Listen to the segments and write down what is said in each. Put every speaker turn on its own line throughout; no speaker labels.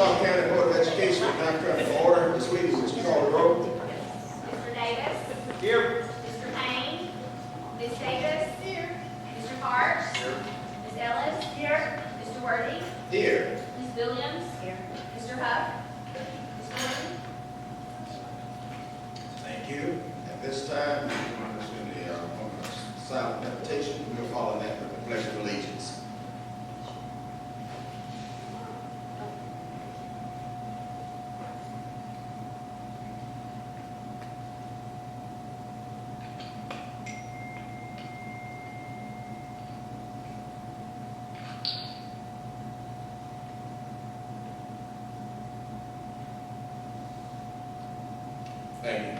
Clarke County Board of Education will now come to order. This week is Mr. Charlie Rowe.
Mr. Davis.
Here.
Mr. Payne. Ms. Davis. Here. Mr. Clarke.
Here.
Ms. Ellis. Here. Mr. Worthy.
Here.
Ms. Williams. Here. Mr. Huff. Ms. Gordon.
Thank you. At this time, we want to do the silent meditation. We'll follow that with the Pledge of Allegiance. Thank you.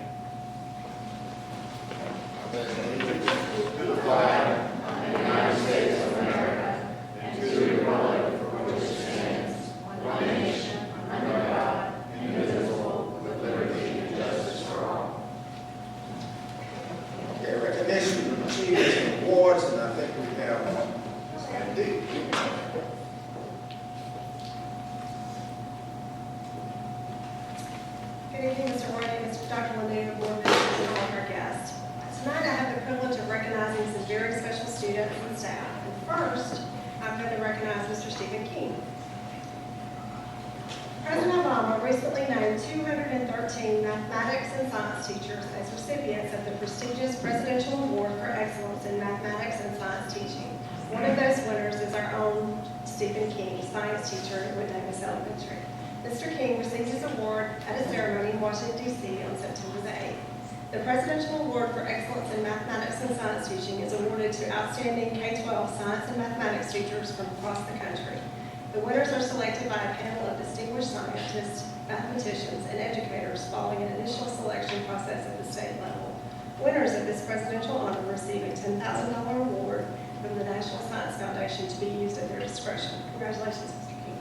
I pledge allegiance to the flag of the United States of America and to the republic for which it stands, one nation, under God, indivisible, with liberty and justice for all. Okay, recognition, achievements, and awards, and I think we have indeed.
Good evening, Mr. Worthy, Dr. Lanu, board members, and all of our guests. Tonight I have the privilege of recognizing some very special students and staff. And first, I'm going to recognize Mr. Stephen King. President Obama recently named 213 mathematics and science teachers as recipients of the prestigious Presidential Award for Excellence in Mathematics and Science Teaching. One of those winners is our own Stephen King, science teacher at Wood Davis Elementary. Mr. King received his award at a ceremony in Washington, D.C. on September the 8th. The Presidential Award for Excellence in Mathematics and Science Teaching is awarded to outstanding K-12 science and mathematics teachers from across the country. The winners are selected by a panel of distinguished scientists, mathematicians, and educators following an initial selection process at the state level. Winners of this presidential honor receive a $10,000 award from the National Science Foundation to be used at their discretion. Congratulations, Mr. King.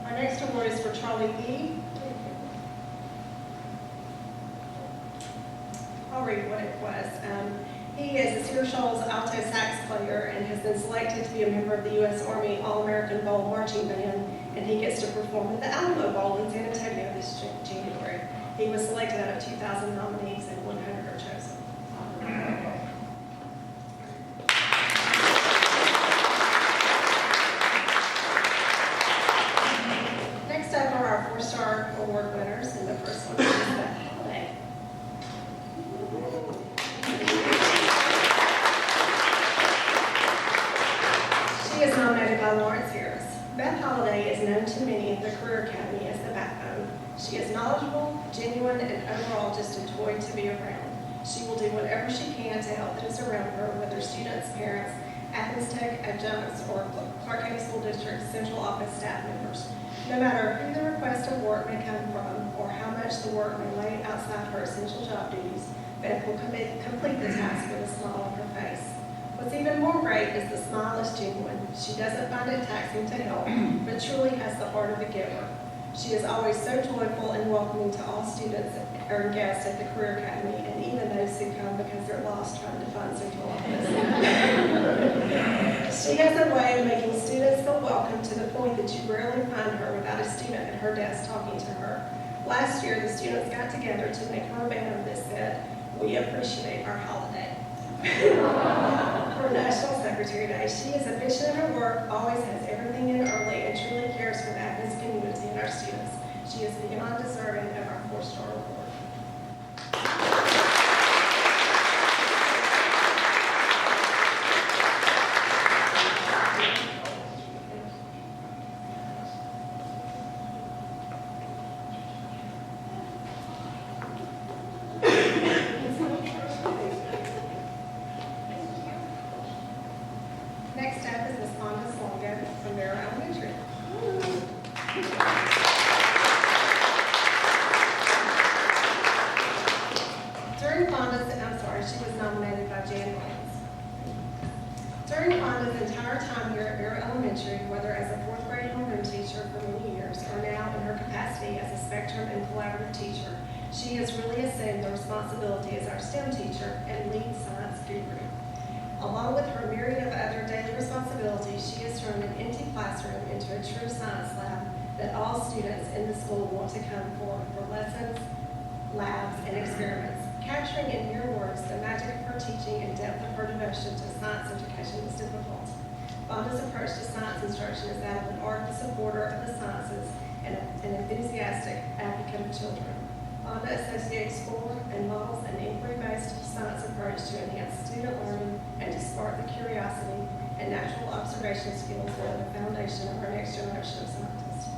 Our next award is for Charlie E. I'll read what it was. He is a Cedar Shoals alto sax player and has been selected to be a member of the U.S. Army All-American Bowl Marching Band, and he gets to perform at the Alamo Bowl in San Antonio this January. He was selected out of 2,000 nominees and 100 are chosen. Next up are our 4-star award winners, and the first one is Beth Holiday. She is nominated by Lawrence Harris. Beth Holiday is known to many at the Career Academy as the backbone. She is knowledgeable, genuine, and overall just a joy to be around. She will do whatever she can to help those around her, whether students, parents, Athens Tech adjuncts, or Clarke County School District Central Office staff members. No matter who the request of work may come from or how much the work may lay outside her essential job duties, Beth will complete the task with a smile on her face. What's even more great is the smile is genuine. She doesn't find it taxing to help, but truly has the heart of a giver. She is always so joyful and welcoming to all students or guests at the Career Academy, and even those who come because they're lost trying to find Central Office. She has a way of making students feel welcome to the point that you rarely find her without a student at her desk talking to her. Last year, the students got together to make her a banner that said, "We appreciate our holiday." For National Secretary Day, she is efficient in her work, always has everything in early, and truly cares for the Athens community and our students. She is beyond deserving of our 4-star award. Next up is Ms. Fonda Slonga from Vera Elementary. She has really assumed the responsibility as our STEM teacher and lead science guru. Along with her myriad of other daily responsibilities, she has turned an empty classroom into a true science lab that all students in the school want to come for lessons, labs, and experiments. Capturing in your words the magic of her teaching and depth of her devotion to science education is difficult. Vonda's approach to science instruction is that of an ardent supporter of the sciences and an enthusiastic advocate of children. Vonda associates SCORE and models an inquiry-based science approach to enhance student learning and to spark the curiosity and natural observation skills that are the foundation of our next generation of scientists.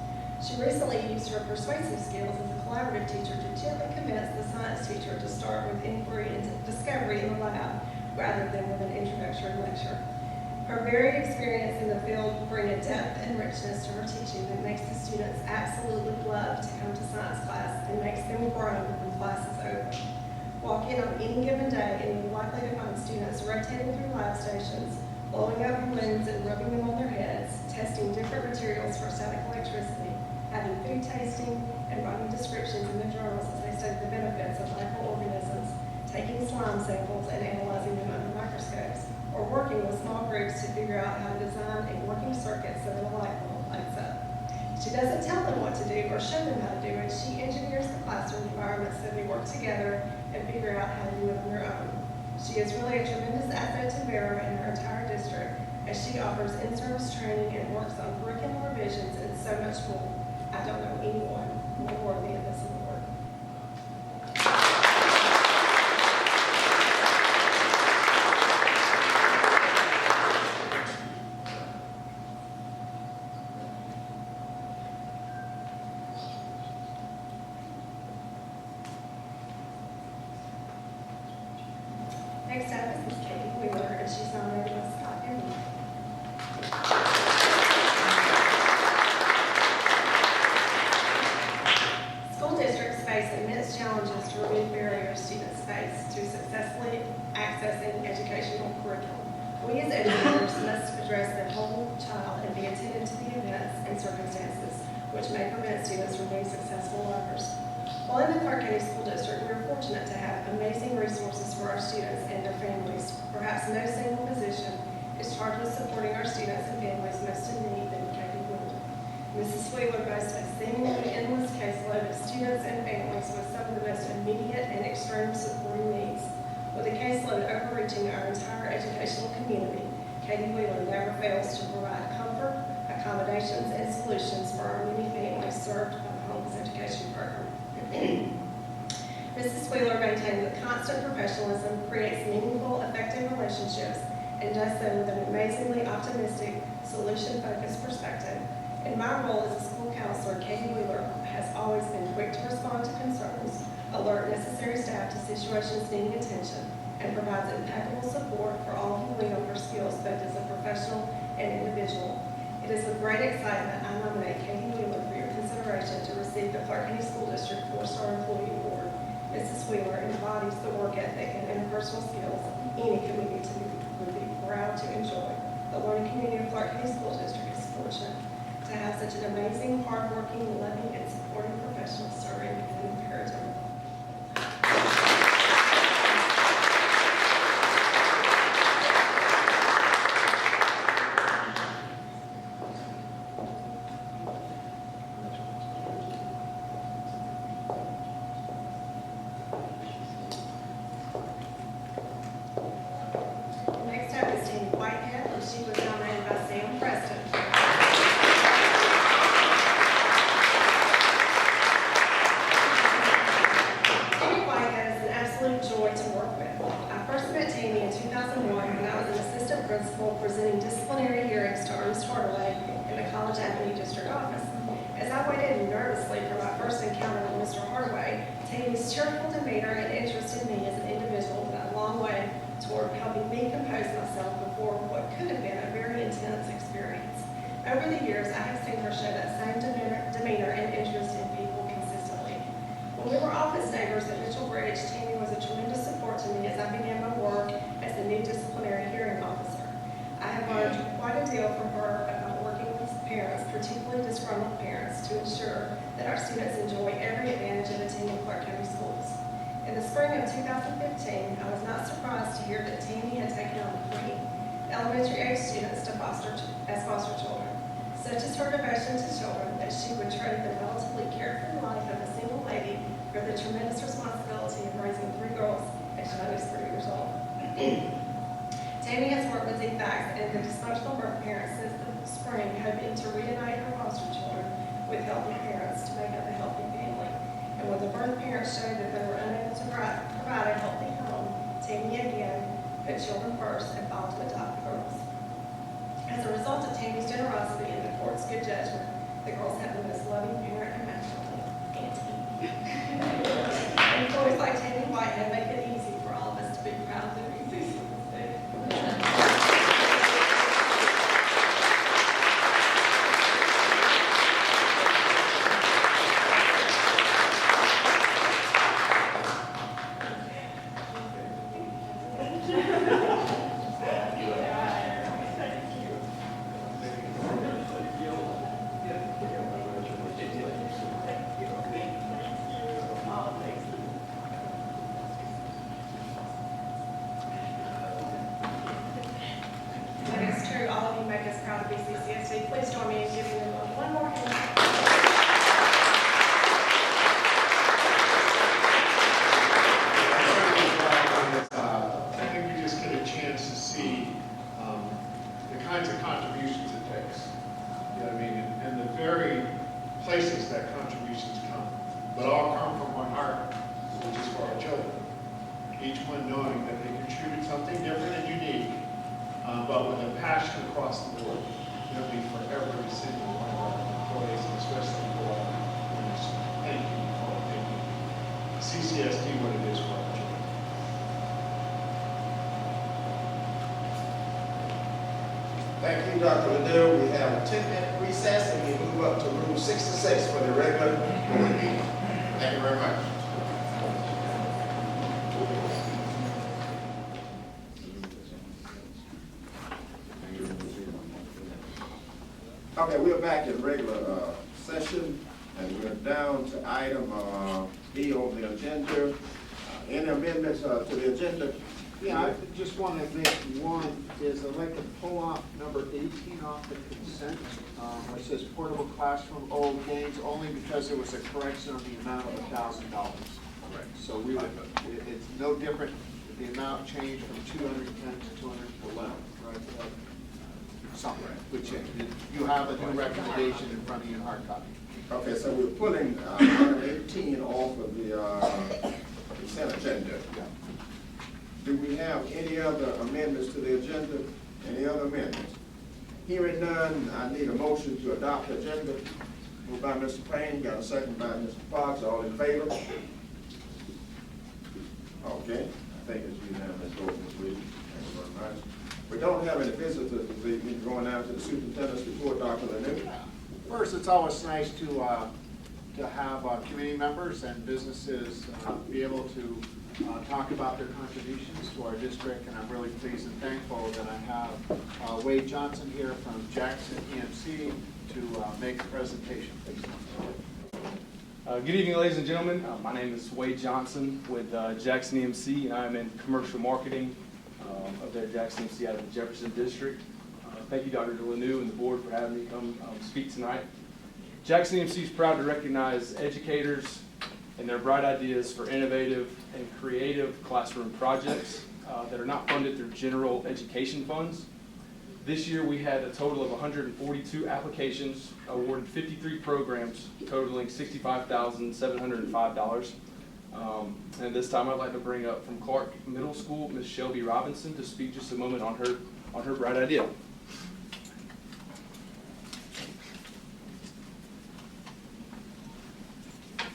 She recently used her persuasive skills as a collaborative teacher to gently convince the science teacher to start with inquiry and discovery in the lab rather than with an introductory lecture. Her varied experience in the field bring a depth and richness to her teaching that makes the students absolutely love to come to science class and makes them grow when class is over. Walk in on any given day and you're likely to find students rotating through lab stations, blowing up balloons and rubbing them on their heads, testing different materials for static electricity, having food tasting, and writing descriptions in their journals as they study the benefits of microorganisms, taking slime samples and analyzing them under microscopes, or working with small groups to figure out how to design a working circuit so that a light bulb lights up. She doesn't tell them what to do or show them how to do it. She engineers the classroom environment so they work together and figure out how to do it on their own. She is really a tremendous asset to Vera and her entire district as she offers in-service training and works on curricular revisions and so much more. I don't know anyone more worthy of this award. Next up is Ms. Katie Wheeler, and she's nominated by Scott Henry. School districts face immense challenges to remove barriers students face to successfully accessing educational curriculum. We as educators must address the whole child and be attentive to the events and circumstances which may prevent students from being successful learners. While in the Clarke County School District, we are fortunate to have amazing resources for our students and their families. Perhaps no single position is charged with supporting our students and families most in need than Katie Wheeler. Mrs. Wheeler boasts a seemingly endless caseload of students and families with some of the most immediate and extreme supporting needs. With a caseload overreaching our entire educational community, Katie Wheeler never fails to provide comfort, accommodations, and solutions for our many families served by the Homeless Education Program. Mrs. Wheeler maintains with constant professionalism, creates meaningful, effective relationships, and does so with an amazingly optimistic, solution-focused perspective. In my role as a school counselor, Katie Wheeler has always been quick to respond to concerns, alert necessary staff to situations needing attention, and provides impeccable support for all who lean on her skills both as a professional and individual. It is with great excitement I nominate Katie Wheeler for your consideration to receive the Clarke County School District 4-Star Employee Award. Mrs. Wheeler embodies the work ethic and interpersonal skills any community would be proud to enjoy. The learning community of Clarke County School District is fortunate to have such an amazing, hardworking, loving, and supporting professional serving an imperative. Next up is Tammy Whitehead, and she was nominated by Sam Preston. Tammy Whitehead is an absolute joy to work with. I first met Tammy in 2001 when I was an assistant principal presenting disciplinary hearings to Ernest Hardaway in the College Avenue District Office. As I waited nervously for my first encounter with Mr. Hardaway, Tammy's cheerful demeanor and interest in me as an individual went a long way toward helping me compose myself before what could have been a very intense experience. Over the years, I have seen her show that same demeanor and interest in people consistently. When we were office neighbors at Mitchell Bridge, Tammy was a tremendous support to me as I began my work as the new disciplinary hearing officer. I have learned quite a deal from her about working with parents, particularly disgruntled parents, to ensure that our students enjoy every advantage of attending Clarke County schools. In the spring of 2015, I was not surprised to hear that Tammy had taken on 3 elementary age students as foster children. Such is her devotion to children that she would trade the relatively carefree life of a single lady for the tremendous responsibility of raising 3 girls as young as 3 years old. Tammy has worked with DFACS and the dysfunctional birth parents since the spring, hoping to reunite her foster children with healthy parents to make up a healthy family. And when the birth parents showed that they were unable to provide a healthy home, Tammy again put children first and filed to adopt girls. As a result of Tammy's generosity and the court's good judgment, the girls have the most loving parent imaginable, Auntie. Employees like Tammy Whitehead make it easy for all of us to be proud of them. Please join me in giving them one more hand.
I think we just get a chance to see the kinds of contributions it takes. You know what I mean? And the very places that contributions come, but all come from one heart, which is for our children. Each one knowing that they contribute something different and unique, but with a passion across the board. You know, for every single one of our employees, and especially for our employees. Thank you for making CCSD what it is for our children.
Thank you, Dr. Ledoux. We have a 10-minute recess and we move up to room 66 for the regular board meeting. Thank you very much. Okay, we're back in regular session, and we're down to item B on the agenda. Any amendments to the agenda?
Yeah, I just want to make one, is I'd like to pull off number 18 off the consent, which says portable classroom old gains, only because there was a correction on the amount of $1,000. Correct. So we would, it's no different, the amount changed from 210 to 211, right? Something would change. You have a new recommendation in front of you in hard copy.
Okay, so we're pulling item 18 off of the consent agenda.
Yeah.
Do we have any other amendments to the agenda? Any other amendments? Hearing none, I need a motion to adopt the agenda. Moved by Mr. Payne, got a second by Mr. Fox. All in favor? Okay, I think it's unanimous vote, Ms. Reed. Thank you very much. We don't have any visitors this evening. Going down to the superintendent's report, Dr. Ledoux.
First, it's always nice to have community members and businesses be able to talk about their contributions to our district, and I'm really pleased and thankful that I have Wade Johnson here from Jackson EMC to make the presentation.
Good evening, ladies and gentlemen. My name is Wade Johnson with Jackson EMC, and I'm in commercial marketing up there at Jackson EMC out of the Jefferson District. Thank you, Dr. Ledoux and the board, for having me come speak tonight. Jackson EMC is proud to recognize educators and their bright ideas for innovative and creative classroom projects that are not funded through general education funds. This year we had a total of 142 applications, awarded 53 programs totaling $65,705. And this time I'd like to bring up from Clarke Middle School, Ms. Shelby Robinson, to speak just a moment on her bright idea.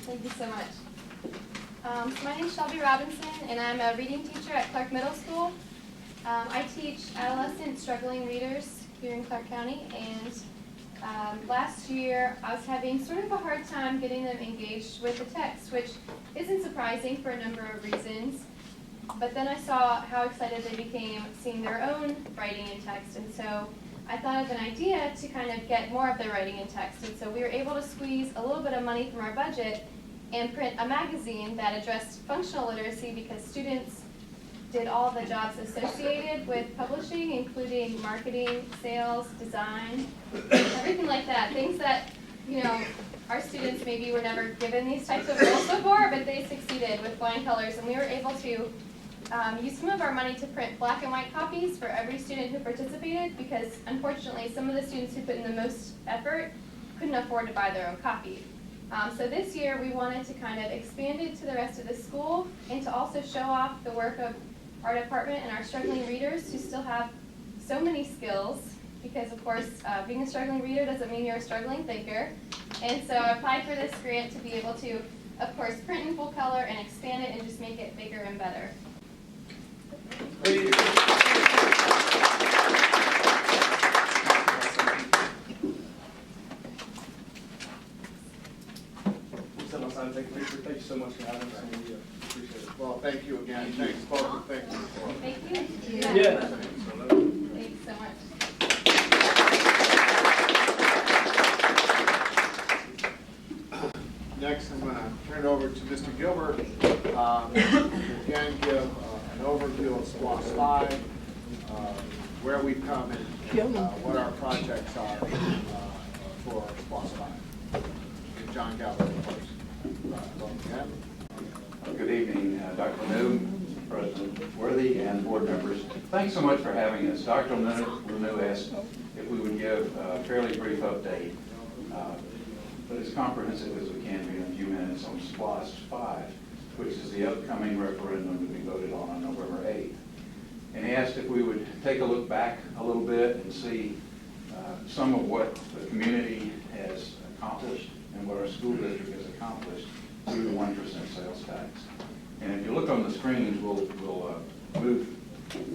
Thank you so much. My name is Shelby Robinson, and I'm a reading teacher at Clarke Middle School. I teach adolescent struggling readers here in Clarke County, and last year I was having sort of a hard time getting them engaged with the text, which isn't surprising for a number of reasons. But then I saw how excited they became seeing their own writing in text, and so I thought of an idea to kind of get more of their writing in text. And so we were able to squeeze a little bit of money from our budget and print a magazine that addressed functional literacy because students did all the jobs associated with publishing, including marketing, sales, design, everything like that. Things that, you know, our students maybe were never given these types of roles before, but they succeeded with flying colors, and we were able to use some of our money to print black and white copies for every student who participated, because unfortunately some of the students who put in the most effort couldn't afford to buy their own copy. So this year we wanted to kind of expand it to the rest of the school and to also show off the work of our department and our struggling readers who still have so many skills, because of course being a struggling reader doesn't mean you're a struggling thinker. And so I applied for this grant to be able to, of course, print in full color and expand it and just make it bigger and better.
Thank you so much for having us, and we appreciate it.
Well, thank you again. Thanks, both. Thank you.
Thank you.
Yeah.
Thanks so much.
Next, I'm going to turn it over to Mr. Gilbert. Again, give an overview of SPLOST 5, where we've come and what our projects are for SPLOST 5. And John Galvin, of course.
Good evening, Dr. Lanou, President Worthy, and board members. Thanks so much for having us. Dr. Lanou asked if we would give a fairly brief update, but as comprehensive as we can be in a few minutes on SPLOST 5, which is the upcoming referendum to be voted on November 8th. And he asked if we would take a look back a little bit and see some of what the community has accomplished and what our school district has accomplished through the 1% sales tax. And if you look on the screens, we'll move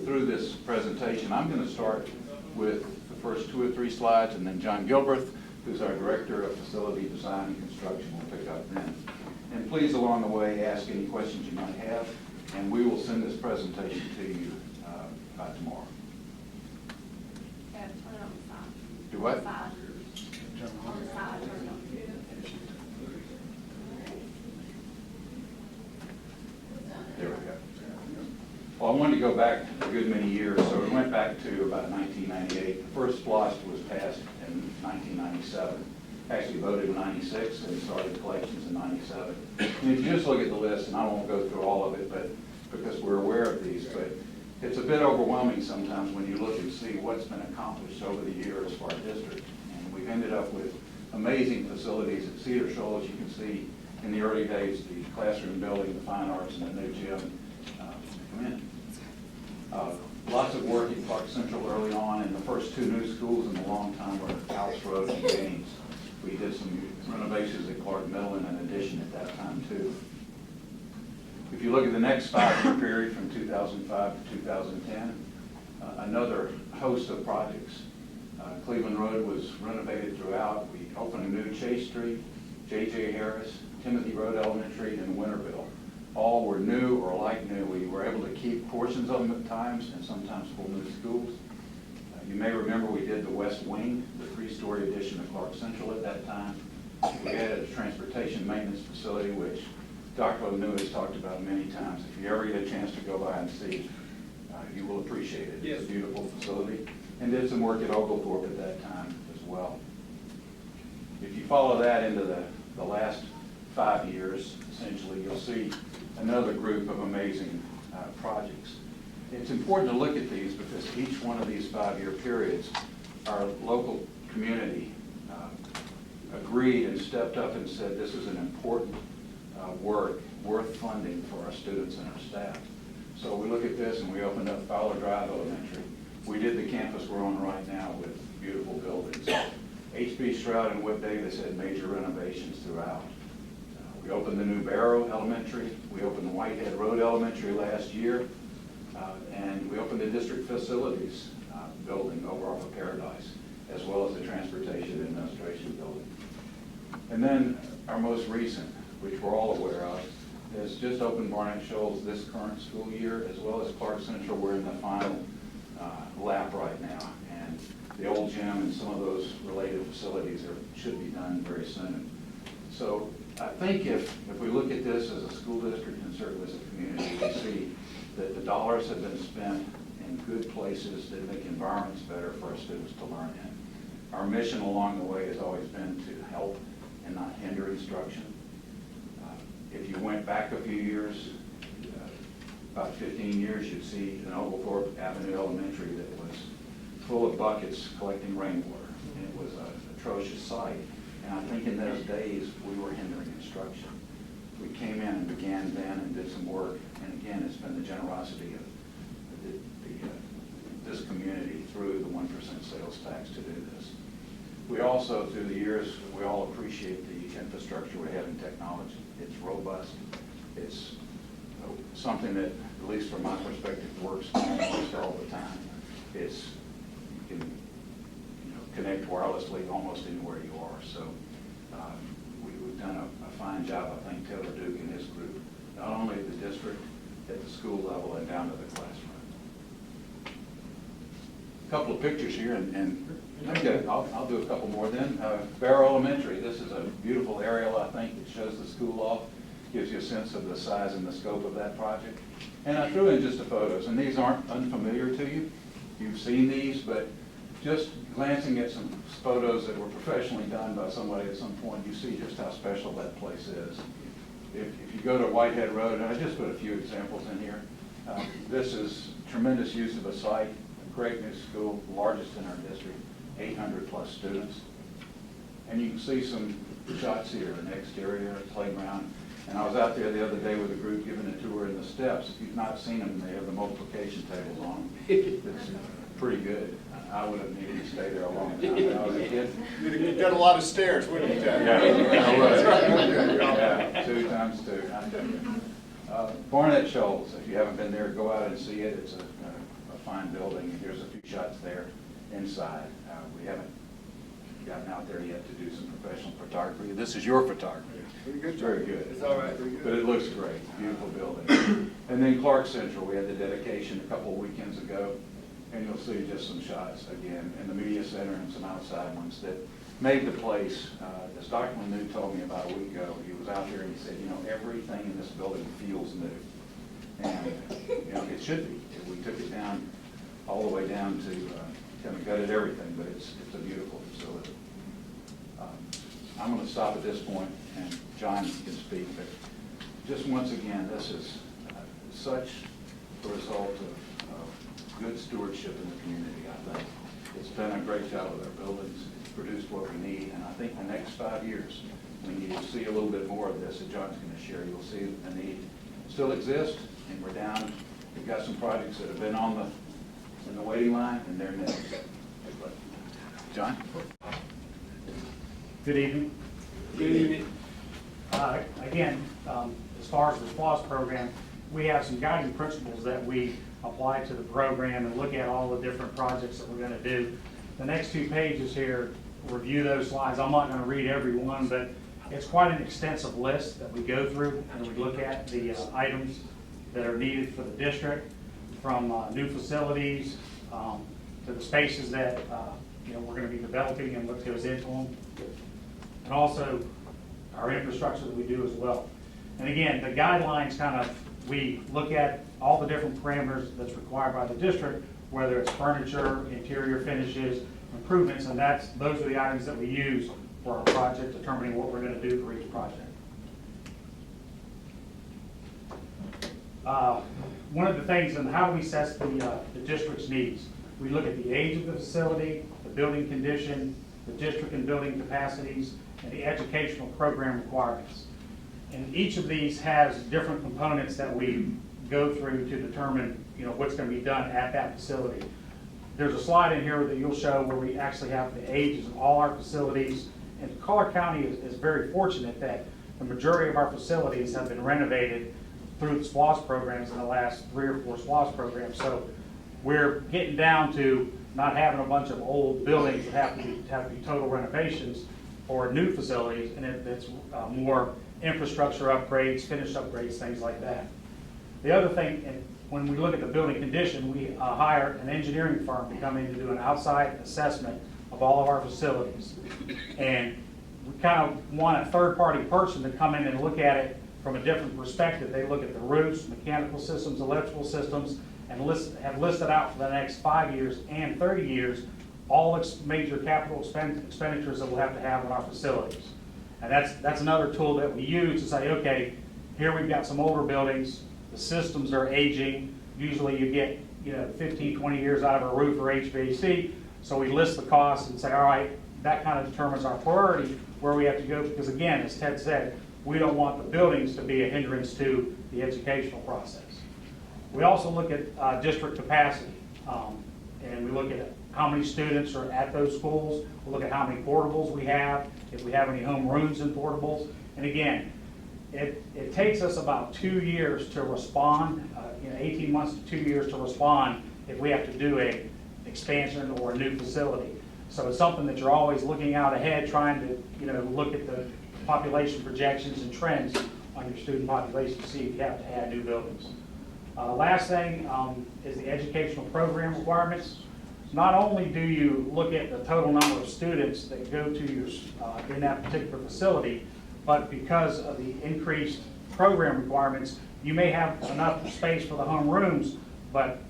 through this presentation. I'm going to start with the first 2 or 3 slides, and then John Gilbert, who's our Director of Facility Design and Construction, will pick up then. And please, along the way, ask any questions you might have, and we will send this presentation to you by tomorrow.
Yeah, turn it on the side.
Do what?
On the side. On the side, turn it on.
There we go. Well, I wanted to go back a good many years, so we went back to about 1998. The first SPLOST was passed in 1997. Actually voted in 96 and started collections in 97. And if you just look at the list, and I won't go through all of it, but because we're aware of these, but it's a bit overwhelming sometimes when you look and see what's been accomplished over the years for our district. And we've ended up with amazing facilities at Cedar Shoals. You can see in the early days the classroom building, the fine arts, and the new gym. Come in. Lots of work at Clarke Central early on, and the first 2 new schools in a long time were House Road and Gaines. We did some renovations at Clarke Middle and an addition at that time too. If you look at the next 5-year period from 2005 to 2010, another host of projects. Cleveland Road was renovated throughout. We opened a new Chase Street, J.J. Harris, Timothy Road Elementary, and Winterville. All were new or like new. We were able to keep portions of them at times and sometimes full new schools. You may remember we did the West Wing, the 3-story addition of Clarke Central at that time. We added a transportation maintenance facility, which Dr. Lanou has talked about many times. If you ever get a chance to go by and see, you will appreciate it. It's a beautiful facility. And did some work at Oglethorpe at that time as well. If you follow that into the last 5 years, essentially, you'll see another group of amazing projects. It's important to look at these because each one of these 5-year periods, our local community agreed and stepped up and said this is an important work worth funding for our students and our staff. So we look at this and we opened up Fowler Drive Elementary. We did the campus we're on right now with beautiful buildings. H.B. Stroud and Whip Davis had major renovations throughout. We opened the new Barrow Elementary. We opened the Whitehead Road Elementary last year. And we opened the district facilities building over off of Paradise, as well as the transportation administration building. And then our most recent, which we're all aware of, has just opened Barnett Shoals this current school year, as well as Clarke Central. We're in the final lap right now. And the old gym and some of those related facilities should be done very soon. So I think if we look at this as a school district and certainly as a community, we see that the dollars have been spent in good places that make environments better for our students to learn in. Our mission along the way has always been to help and not hinder instruction. If you went back a few years, about 15 years, you'd see an Oglethorpe Avenue Elementary that was full of buckets collecting rainwater. And it was an atrocious sight. And I think in those days, we were hindering instruction. We came in and began then and did some work. And again, it's been the generosity of this community through the 1% sales tax to do this. We also, through the years, we all appreciate the infrastructure we have in technology. It's robust. It's something that, at least from my perspective, works almost all the time. You can connect wirelessly almost anywhere you are. So we've done a fine job, I think, Taylor Duke and his group, not only at the district, at the school level, and down to the classroom. A couple of pictures here, and okay, I'll do a couple more then. Barrow Elementary, this is a beautiful aerial, I think, that shows the school off, gives you a sense of the size and the scope of that project. And I threw in just the photos, and these aren't unfamiliar to you. You've seen these, but just glancing at some photos that were professionally done by somebody at some point, you see just how special that place is. If you go to Whitehead Road, and I just put a few examples in here, this is tremendous use of a site, a great new school, the largest in our district, 800 plus students. And you can see some shots here, an exterior, a playground. And I was out there the other day with a group giving a tour in the steps. If you've not seen them, they have the multiplication tables on them. It's pretty good. I would have needed to stay there a long time when I was a kid.
You've got a lot of stairs, wouldn't you, Ted?
Yeah, 2 times 2. Barnett Shoals, if you haven't been there, go out and see it. It's a fine building. Here's a few shots there inside. We haven't gotten out there yet to do some professional photography. This is your photography.
Pretty good.
Very good.
It's all right. Pretty
But
good.
it looks great. Beautiful building. And then Clarke Central, we had the dedication a couple of weekends ago. And you'll see just some shots again in the media center and some outside ones that made the place. As Dr. Lanu told me about a week ago, he was out there and he said, everything in this building feels new. And, it should be. We took it down, all the way down to, kind of gutted everything, but it's a beautiful facility. I'm going to stop at this point, and John can speak, but just once again, this is such a result of good stewardship in the community, I think. It's done a great job with our buildings. It's produced what we need, and I think the next 5 years, when you see a little bit more of this that John's going to share, you'll see the need still exists, and we're down. We've got some projects that have been in the waiting line, and they're next. John?
Good evening.
Good evening.
Again, as far as the SPOS program, we have some guiding principles that we apply to the program and look at all the different projects that we're going to do. The next 2 pages here review those slides. I'm not going to read every one, but it's quite an extensive list that we go through and we look at the items that are needed for the district, from new facilities to the spaces that we're going to be developing and what goes into them, and also our infrastructure that we do as well. And again, the guidelines we look at all the different parameters that's required by the district, whether it's furniture, interior finishes, improvements, and those are the items that we use for our project, determining what we're going to do for each project. One of the things, and how do we assess the district's needs? We look at the age of the facility, the building condition, the district and building capacities, and the educational program requirements. And each of these has different components that we go through to determine, what's going to be done at that facility. There's a slide in here that you'll show where we actually have the ages of all our facilities. And Clarke County is very fortunate that the majority of our facilities have been renovated through the SPOS programs in the last 3 or 4 SPOS programs. So we're getting down to not having a bunch of old buildings that have to be total renovations or new facilities, and it's more infrastructure upgrades, finished upgrades, things like that. The other thing, and when we look at the building condition, we hire an engineering firm to come in to do an outside assessment of all of our facilities. And we kind of want a third-party person to come in and look at it from a different perspective. They look at the roofs, mechanical systems, electrical systems, and have listed out for the next 5 years and 30 years all major capital expenditures that we'll have to have in our facilities. And that's another tool that we use to say, okay, here we've got some older buildings, the systems are aging. Usually you get 15, 20 years out of a roof or HVAC. So we list the costs and say, all right, that kind of determines our priority where we have to go, because again, as Ted said, we don't want the buildings to be a hindrance to the educational process. We also look at district capacity, and we look at how many students are at those schools. We look at how many portables we have, if we have any home rooms in portables. And again, it takes us about 2 years to respond, 18 months to 2 years to respond if we have to do a expansion or a new facility. So it's something that you're always looking out ahead, trying to look at the population projections and trends on your student population to see if you have to add new buildings. Last thing is the educational program requirements. Not only do you look at the total number of students that go to your in that particular facility, but because of the increased program requirements, you may have enough space for the home rooms, but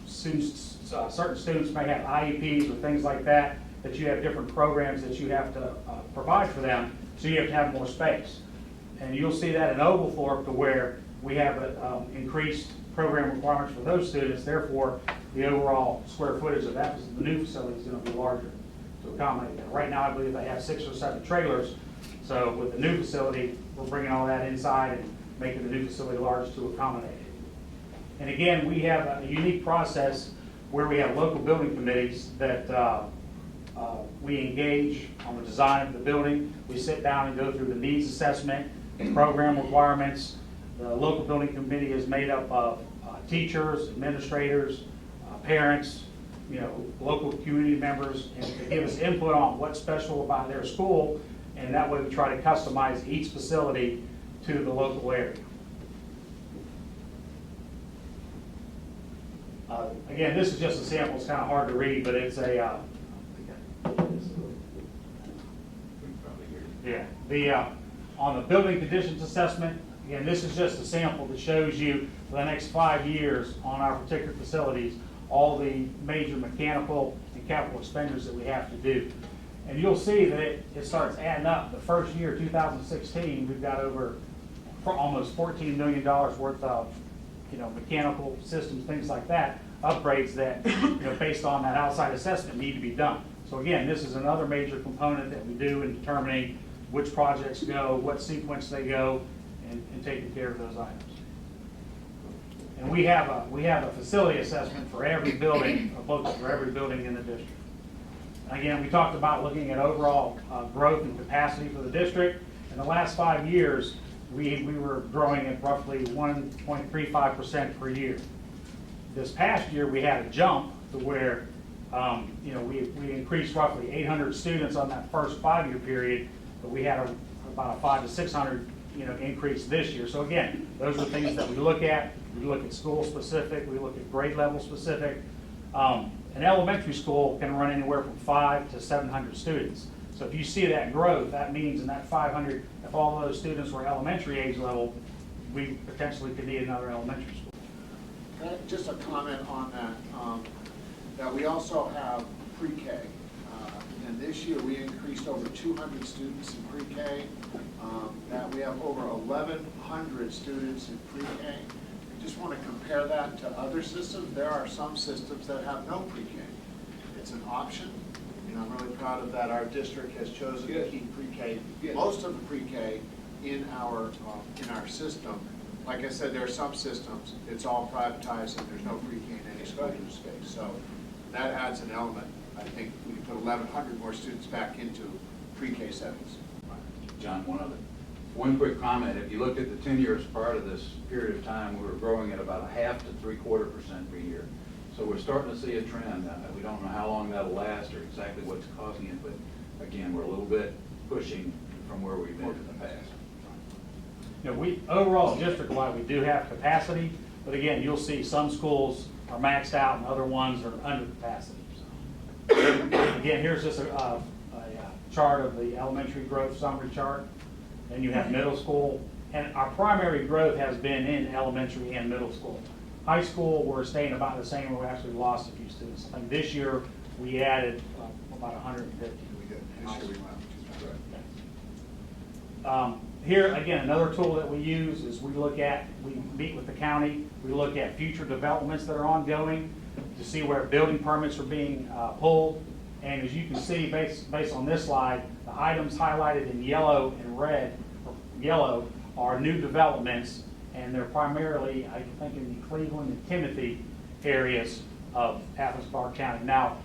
certain students may have IEPs or things like that, that you have different programs that you have to provide for them, so you have to have more space. And you'll see that in Oglethorpe, to where we have increased program requirements for those students. Therefore, the overall square footage of that, the new facility is going to be larger to accommodate that. Right now, I believe they have 6 or 7 trailers. So with the new facility, we're bringing all that inside and making the new facility large to accommodate it. And again, we have a unique process where we have local building committees that we engage on the design of the building. We sit down and go through the needs assessment, the program requirements. The local building committee is made up of teachers, administrators, parents, local community members, and to give us input on what's special about their school, and that way we try to customize each facility to the local area. Again, this is just a sample. It's kind of hard to read, but it's a on the building conditions assessment. Again, this is just a sample that shows you for the next 5 years on our particular facilities all the major mechanical and capital expenditures that we have to do. And you'll see that it starts adding up. The first year, 2016, we've got over almost $14 million worth of mechanical systems, things like that, upgrades that based on that outside assessment need to be done. So again, this is another major component that we do in determining which projects go, what sequence they go, and taking care of those items. And we have a facility assessment for every building, for every building in the district. Again, we talked about looking at overall growth and capacity for the district. In the last 5 years, we were growing at roughly 1.35% per year. This past year, we had a jump to where we increased roughly 800 students on that first 5-year period, but we had about a 500 to 600 increase this year. So again, those are things that we look at. We look at school specific, we look at grade level specific. An elementary school can run anywhere from 500 to 700 students. So if you see that growth, that means in that 500, if all of those students were elementary age level, we potentially could need another elementary school.
Just a comment on that, that we also have pre-K. And this year we increased over 200 students in pre-K. That we have over 1,100 students in pre-K. I just want to compare that to other systems. There are some systems that have no pre-K. It's an option. I'm really proud of that. Our district has chosen to keep pre-K, most of the pre-K in our system. Like I said, there are some systems, it's all privatized and there's no pre-K in any school space. So that adds an element. I think we can put 1,100 more students back into pre-K settings.
John, one quick comment. If you look at the 10 years prior to this period of time, we were growing at about 0.5 to 3/4% per year. So we're starting to see a trend. We don't know how long that'll last or exactly what's causing it, but again, we're a little bit pushing from where we've been in the past.
We overall district-wide, we do have capacity, but again, you'll see some schools are maxed out and other ones are under capacity. So, again, here's just a chart of the elementary growth summary chart. Then you have middle school, and our primary growth has been in elementary and middle school. High school, we're staying about the same, we actually lost a few students. I think this year, we added about 150.
We did. This year we went.
Here, again, another tool that we use is we meet with the county, we look at future developments that are ongoing to see where building permits are being pulled. And as you can see, based on this slide, the items highlighted in yellow and red, or yellow, are new developments, and they're primarily, I think, in the Cleveland and Timothy areas of Athens-Clarke County. Now,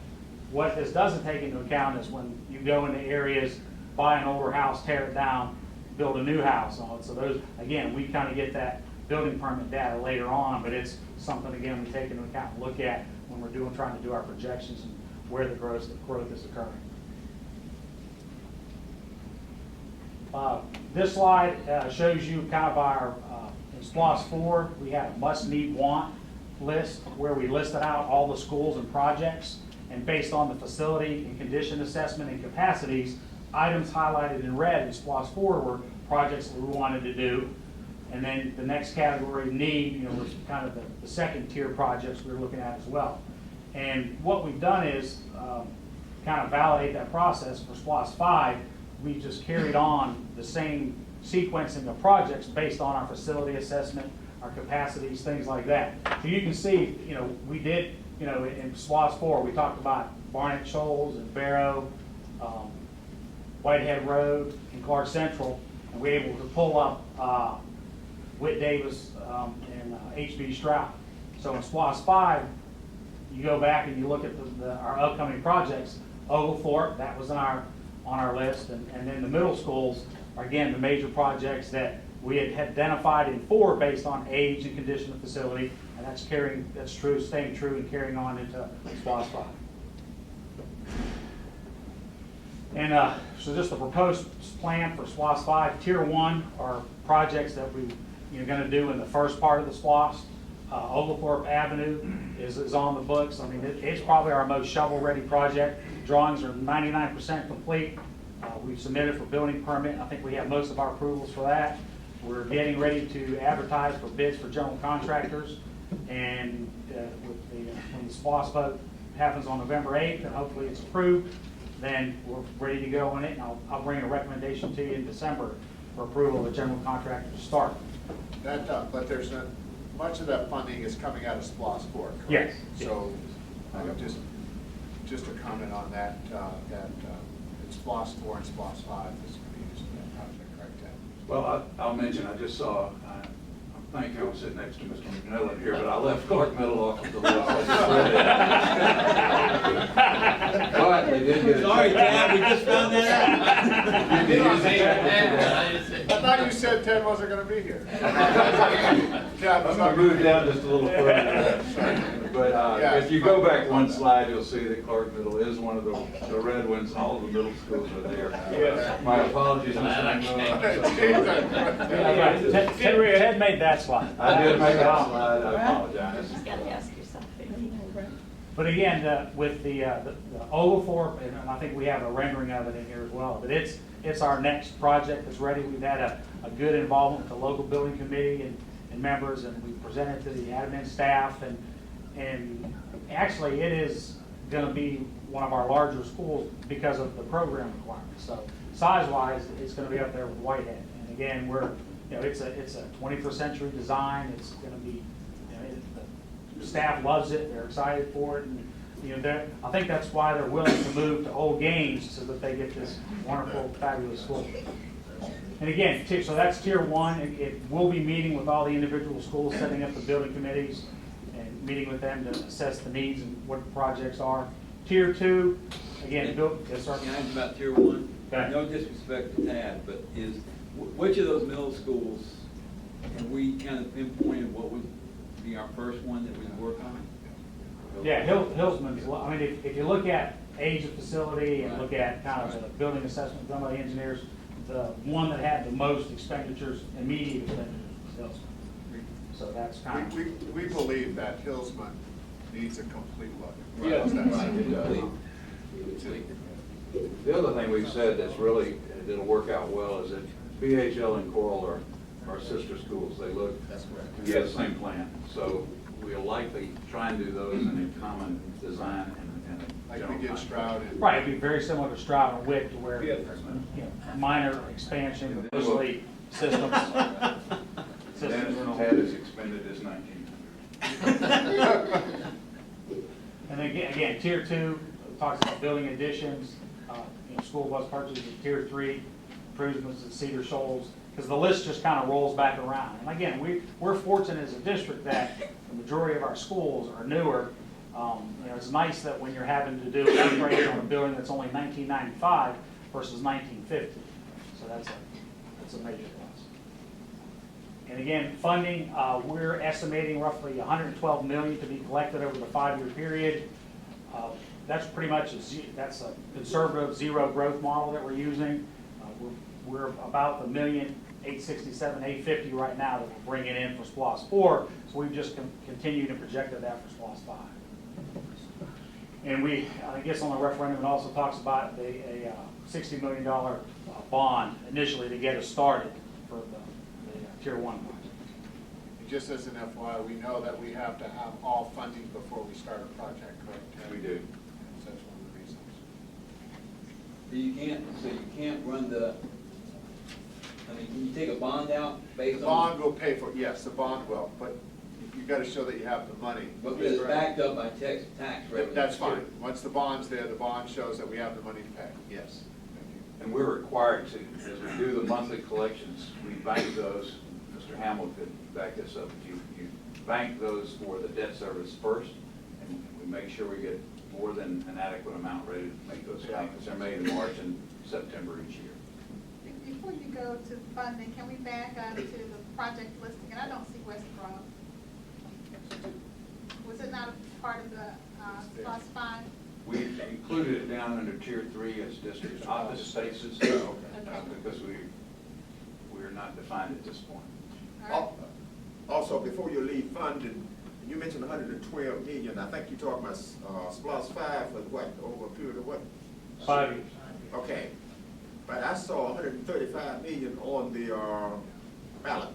what this doesn't take into account is when you go into areas, buy an older house, tear it down, build a new house on it. So those, again, we kind of get that building permit data later on, but it's something, again, we take into account and look at when we're trying to do our projections and where the growth is occurring. This slide shows you kind of our, in SPLOST 4, we have a must, need, want list where we listed out all the schools and projects, and based on the facility and condition assessment and capacities, items highlighted in red in SPLOST 4 were projects that we wanted to do. And then the next category, need, was kind of the second tier projects we were looking at as well. And what we've done is kind of validate that process for SPLOST 5. We just carried on the same sequencing of projects based on our facility assessment, our capacities, things like that. So you can see, we did, in SPLOST 4, we talked about Barnett Shoals and Barrow, Whitehead Road, and Clarke Central, and we were able to pull up Whit Davis and H.B. Stroud. So in SPLOST 5, you go back and you look at our upcoming projects. Oglethorpe, that was on our list, and then the middle schools are, again, the major projects that we had identified in 4 based on age and condition of facility, and that's true, staying true and carrying on into SPLOST 5. And so just the proposed plan for SPLOST 5, Tier 1 are projects that we're going to do in the first part of the SPLOST. Oglethorpe Avenue is on the books. I mean, it's probably our most shovel-ready project. Drawings are 99% complete. We've submitted for building permit. I think we have most of our approvals for that. We're getting ready to advertise for bids for general contractors. And when the SPLOST vote happens on November 8th, and hopefully it's approved, then we're ready to go on it. And I'll bring a recommendation to you in December for approval of a general contractor to start.
But there's much of that funding is coming out of SPLOST 4, correct?
Yes.
So just a comment on that, in SPLOST 4 and SPLOST 5, this could be used in that project, correct, Ted?
Well, I'll mention, I just saw, I think I was sitting next to Mr. McMillan here, but I left Clarke Middle off of the list. I just read it. But they did get a
Sorry,
check.
Chad, we just found that out.
You did use a check.
I thought you said Ted wasn't going to be here.
I'm going to move down just a little further. But if you go back one slide, you'll see that Clarke Middle is one of the red ones, and all of the middle schools are there.
Yes.
My apologies, Mr. McMillan.
Ted made that slide.
I did make that slide, I apologize.
But again, with the Oglethorpe, and I think we have a rendering of it in here as well, but it's our next project that's ready. We've had a good involvement with the local building committee and members, and we presented to the admin staff, and actually it is going to be one of our larger schools because of the program requirements. So size-wise, it's going to be up there with Whitehead. And again, it's a 21st century design. It's going to be, the staff loves it. They're excited for it, and I think that's why they're willing to move to Old Gaines so that they get this wonderful, fabulous school. And again, so that's Tier 1. It will be meeting with all the individual schools, setting up the building committees, and meeting with them to assess the needs and what the projects are. Tier 2, again, yes, sir.
Can I ask about Tier 1?
Okay.
No disrespect to Tad, but which of those middle schools have we kind of pinpointed what would be our first one that we'd work on?
Yeah, Hillsman's, I mean, if you look at age of facility and look at kind of the building assessment done by the engineers, the one that had the most expenditures, immediate expenditures, was Hillsman. So that's kind of.
We believe that Hillsman needs a complete look.
Yeah,
How's that?
right,
It does.
complete. The other thing we've said that's really, it'll work out well is that BHL and Coral are sister schools. They look, we have the same plan. So we'll likely try and do those in a common design and a
Like
general
we did
contract.
Stroud and.
Right, it'd be very similar to Stroud and Wick, to where,
Yeah.
you know, minor expansion,
And then
mostly systems.
Then Ted is expended as 1900.
And again, tier 2 talks about building additions, school bus purchases. Tier 3, improvements at Cedar Shoals, because the list just kind of rolls back around. And again, we're fortunate as a district that the majority of our schools are newer. It's nice that when you're having to do an upgrade on a building that's only 1995 versus 1950. So that's a major plus. And again, funding, we're estimating roughly $112 million to be collected over the 5-year period. That's pretty much that's a conservative zero growth model that we're using. We're about the $1,867,850 right now that we're bringing in for SPLOST 4. So we've just continued and projected that for SPLOST 5. And I guess on the referendum, it also talks about a $60 million bond initially to get us started for the Tier 1 project.
Just as an FYI, we know that we have to have all funding before we start a project, correct? Ted?
We do.
So that's one of the reasons.
You can't run can you take a bond out based
The
on?
bond will pay for it, yes, the bond will, but you got to show that you have the money.
But it's backed up by tax revenue.
That's fine. Once the bond's there, the bond shows that we have the money to pay, yes. Thank you.
And we're required to, as we do the monthly collections, we bank those, Mr. Hamill could back this up, you bank those for the debt service first, and we make sure we get more than an adequate amount ready to make those payments. They're made in March and September each year.
Before you go to funding, can we back up to the project listing? And I don't see West Grove. Was it not a part of the SPLOST 5?
We included it down under Tier 3 as district office spaces, because we're not defined at this point.
All right.
Also, before you leave funding, you mentioned 112 million. I think you talked about SPLOST 5 for what, over a period of what?
5 years.
Okay, but I saw 135 million on the ballot.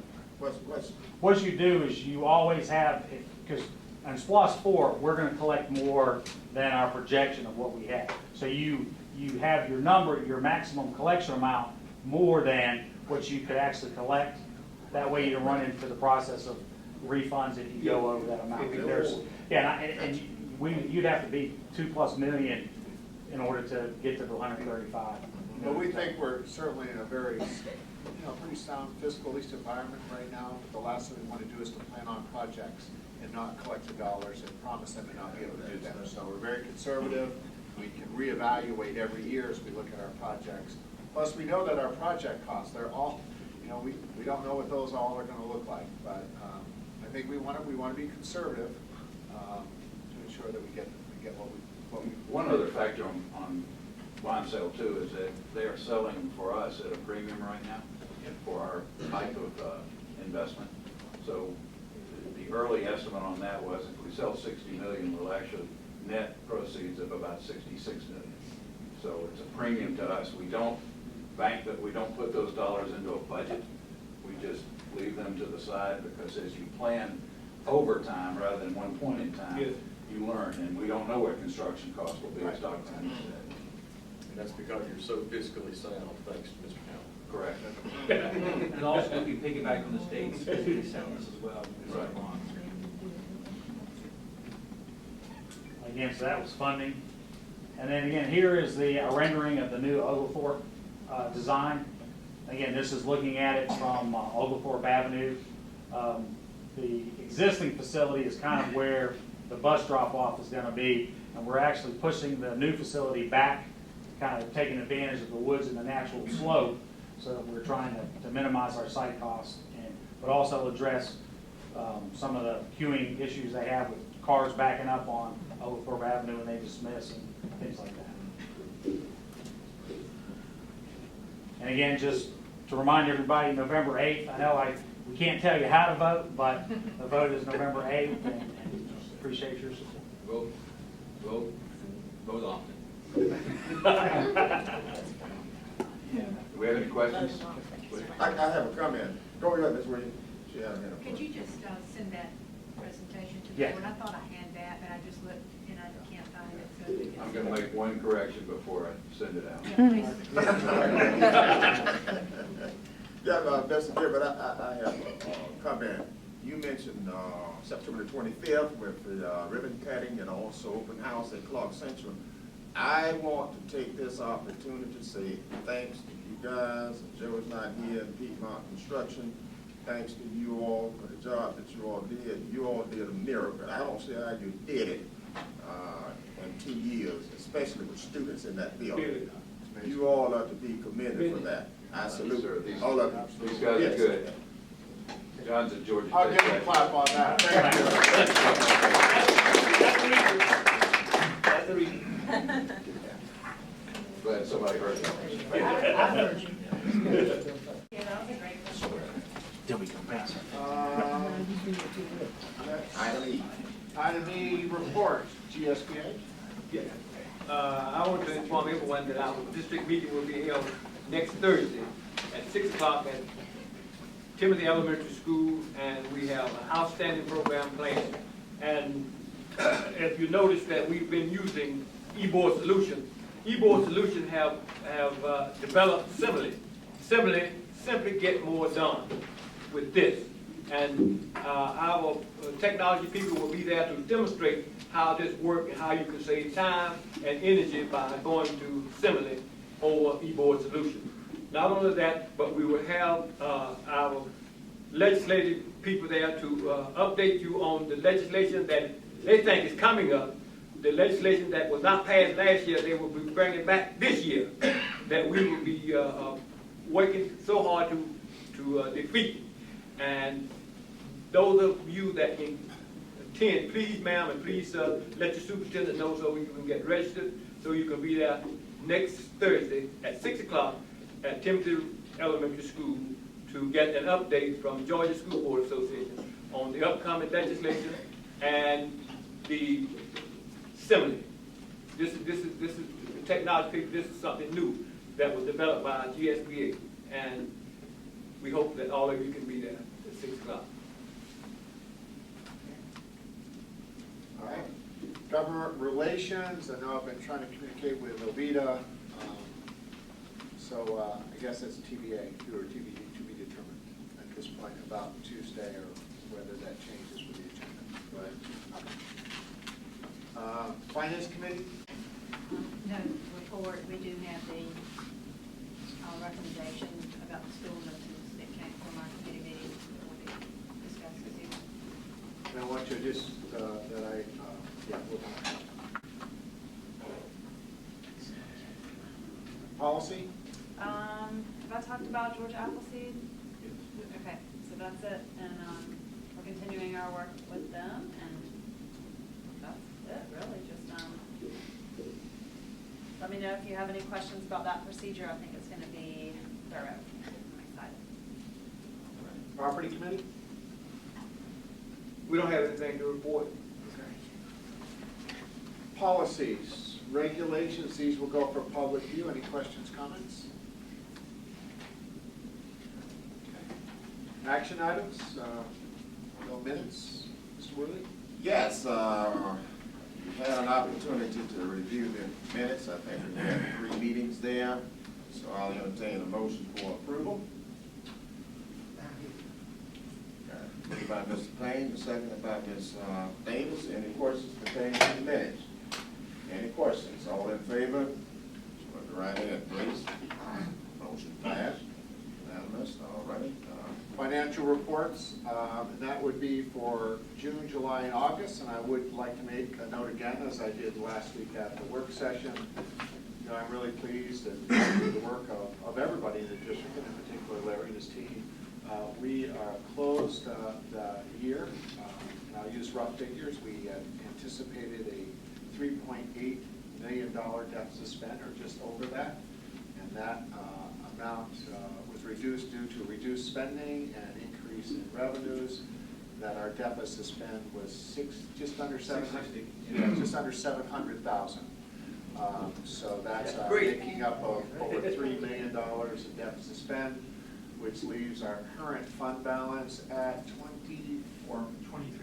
What you do is you always have, because on SPLOST 4, we're going to collect more than our projection of what we have. So you have your number, your maximum collection amount, more than what you could actually collect. That way you don't run into the process of refunds if you go over that amount. You'd have to be $2+ million in order to get to the 135.
But we think we're certainly in a very, pretty sound fiscal, at least environment right now. The last thing we want to do is to plan on projects and not collect the dollars and promise them and not be able to do that. So we're very conservative. We can reevaluate every year as we look at our projects. Plus, we know that our project costs, they're all, we don't know what those all are going to look like. But I think we want to be conservative to ensure that we get what we.
One other factor on bond sale too is that they are selling for us at a premium right now for our type of investment. So the early estimate on that was if we sell 60 million, we'll actually net proceeds of about 66 million. So it's a premium to us. We don't bank that, we don't put those dollars into a budget. We just leave them to the side because as you plan over time rather than one point in time, you learn, and we don't know what construction costs will be, as Dr. Henry said.
And that's because you're so fiscally sound, thanks to Mr. Howell.
Correct.
And also, we piggyback on the state's fiscal soundness as well.
Right.
Again, so that was funding. And then again, here is the rendering of the new Oglethorpe design. Again, this is looking at it from Oglethorpe Avenue. The existing facility is kind of where the bus drop-off is going to be, and we're actually pushing the new facility back, kind of taking advantage of the woods and the natural slope, so that we're trying to minimize our site costs, but also address some of the queuing issues they have with cars backing up on Oglethorpe Avenue and they dismiss and things like that. And again, just to remind everybody, November 8th, I know we can't tell you how to vote, but the vote is November 8th, and appreciate your support.
Vote often.
Do we have any questions?
I have a comment. Go ahead, Ms. Williams. She has a hand up.
Could you just send that presentation to the
Yeah.
board? I thought I had that, but I just looked and I can't find it. So
I'm gonna make one correction before I send it out.
Yeah, please.
Yeah, Mr. Chair, but I have a comment. You mentioned September the 25th with the ribbon cutting and also open house at Clarke Central. I want to take this opportunity to say thanks to you guys. Joe's not here in Piedmont Construction. Thanks to you all for the job that you all did. You all did a miracle. I don't see how you did it in 2 years, especially with students in that building. You all are to be commended for that. I salute all of you.
These guys are good. John's in Georgia.
I'll give him a clap on that. Thank you.
Glad somebody heard that.
I heard you. Yeah, that was a great question.
Item E.
Item E, report, GSBA.
I want to inform everyone that our district meeting will be held next Thursday at 6 o'clock at Timothy Elementary School, and we have an outstanding program planned. And if you notice that we've been using eBoard Solutions, eBoard Solutions have developed Simile. Simile, simply get more done with this. And our technology people will be there to demonstrate how this works and how you can save time and energy by going to Simile over eBoard Solutions. Not only that, but we will have our legislative people there to update you on the legislation that they think is coming up. The legislation that was not passed last year, they will be bringing back this year, that we will be working so hard to defeat. And those of you that can attend, please, ma'am, and please let your superintendent know so you can get registered, so you can be there next Thursday at 6 o'clock at Timothy Elementary School to get an update from Georgia School Board Association on the upcoming legislation and the Simile. This is the technology. This is something new that was developed by GSBA, and we hope that all of you can be there at 6 o'clock.
All right. Government relations, I know I've been trying to communicate with Ovita, so I guess it's TBA, or TBD, to be determined at this point about Tuesday or whether that changes with the agenda. Right. Finance committee?
No report. We do have the recommendation about the school notices that came from our committee meeting that will be discussed this evening.
And I want you to just, we'll policy?
Have I talked about Georgia Appleseed? Okay, so that's it, and we're continuing our work with them, and that's it, really, just let me know if you have any questions about that procedure. I think it's going to be thorough. I'm excited.
Property committee?
We don't have anything to report.
Policies, regulations, these will go for public view. Any questions, comments? Okay. Action items, no minutes, Mr. Worley?
Yes, you had an opportunity to review the minutes. I think we had 3 meetings there, so I'll entertain a motion for approval. Moved by Mr. Payne, seconded by Ms. Davis. Any questions pertaining to the minutes? Any questions? All in favor? Put the right hand, please. Motion passed. Unanimous. All righty.
Financial reports, and that would be for June, July, and August, and I would like to make a note again, as I did last week at the work session. You know, I'm really pleased with the work of everybody in the district, and in particular Larry and his team. We closed the year, and I'll use rough figures. We anticipated a $3.8 million deficit spend, or just over that, and that amount was reduced due to reduced spending and an increase in revenues. That our deficit spend was just under 700,000. So that's
Great.
making up of over $3 million in deficit spend, which leaves our current fund balance at
23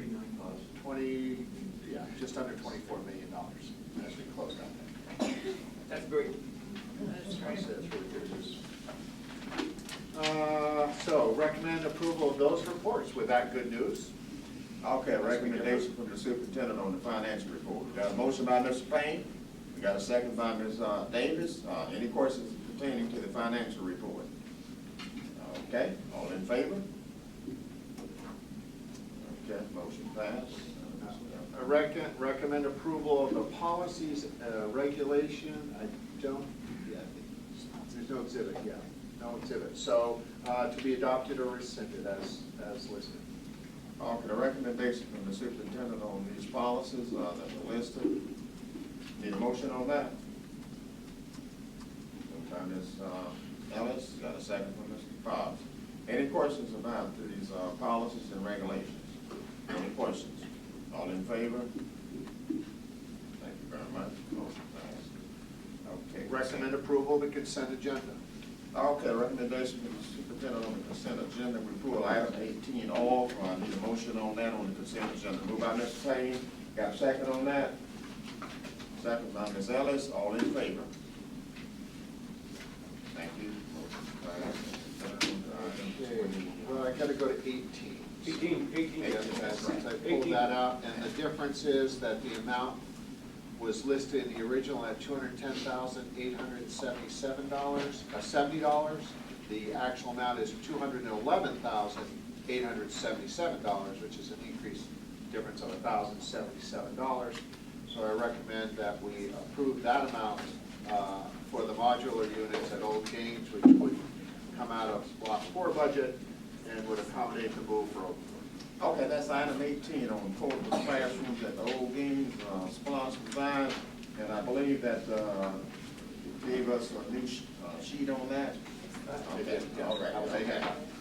million dollars.
20, yeah, just under $24 million as we close out that.
That's great.
That's really good news. So recommend approval of those reports. With that good news,
Okay, recommendation from the superintendent on the financial report. We got a motion by Mr. Payne. We got a second by Ms. Davis. Any questions pertaining to the financial report? Okay, all in favor? Okay, motion passed.
I recommend approval of the policies, regulation. I don't, yeah, there's no exhibit, yeah, no exhibit. So to be adopted or rescinded as listed.
Okay, the recommendation from the superintendent on these policies that are listed. Need a motion on that? Moved by Ms. Ellis, got a second from Mr. Fobbs. Any questions about these policies and regulations? Any questions? All in favor? Thank you very much. Motion passed. Okay.
Recommend approval of the consent agenda.
Okay, recommendation from the superintendent on the consent agenda. We pull item 18 off. I need a motion on that on the consent agenda. Moved by Mr. Payne. Got a second on that? Second by Ms. Ellis. All in favor? Thank you. Motion passed.
Well, I gotta go to 18.
18.
Yes, since I pulled that out, and the difference is that the amount was listed in the original at $210,870. The actual amount is $211,877, which is an increase difference of $1,077. So I recommend that we approve that amount for the modular units at Old Gaines, which would come out of Block 4 budget and would accommodate the move for Oakland.
Okay, that's item 18 on portable classrooms at the Old Games, sponsor design, and I believe that gave us a new sheet on that. Okay, all right.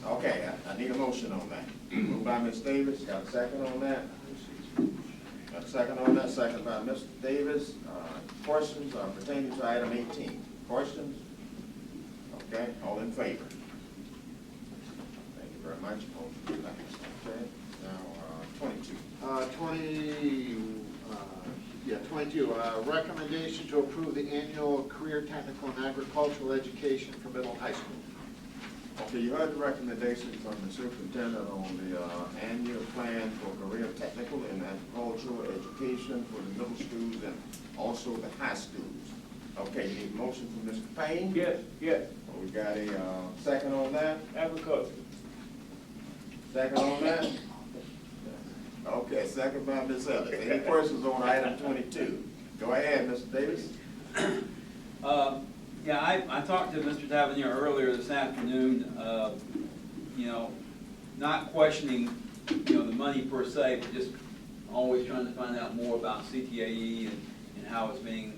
Okay, I need a motion on that. Moved by Ms. Davis, got a second on that? Got a second on that, second by Mr. Davis. Questions pertaining to item 18? Questions? Okay, all in favor? Thank you very much. Motion passed. Okay. Now, 22.
22, recommendation to approve the annual career technical and agricultural education for middle and high school.
Okay, you heard the recommendation from the superintendent on the annual plan for career technical and agricultural education for the middle schools and also the high schools. Okay, need a motion from Mr. Payne?
Yes.
We got a second on that?
Agriculture.
Second on that? Okay, second by Ms. Ellis. Any questions on item 22? Go ahead, Mr. Davis.
Yeah, I talked to Mr. Tavernier earlier this afternoon, not questioning, the money per se, but just always trying to find out more about CTAE and how it's being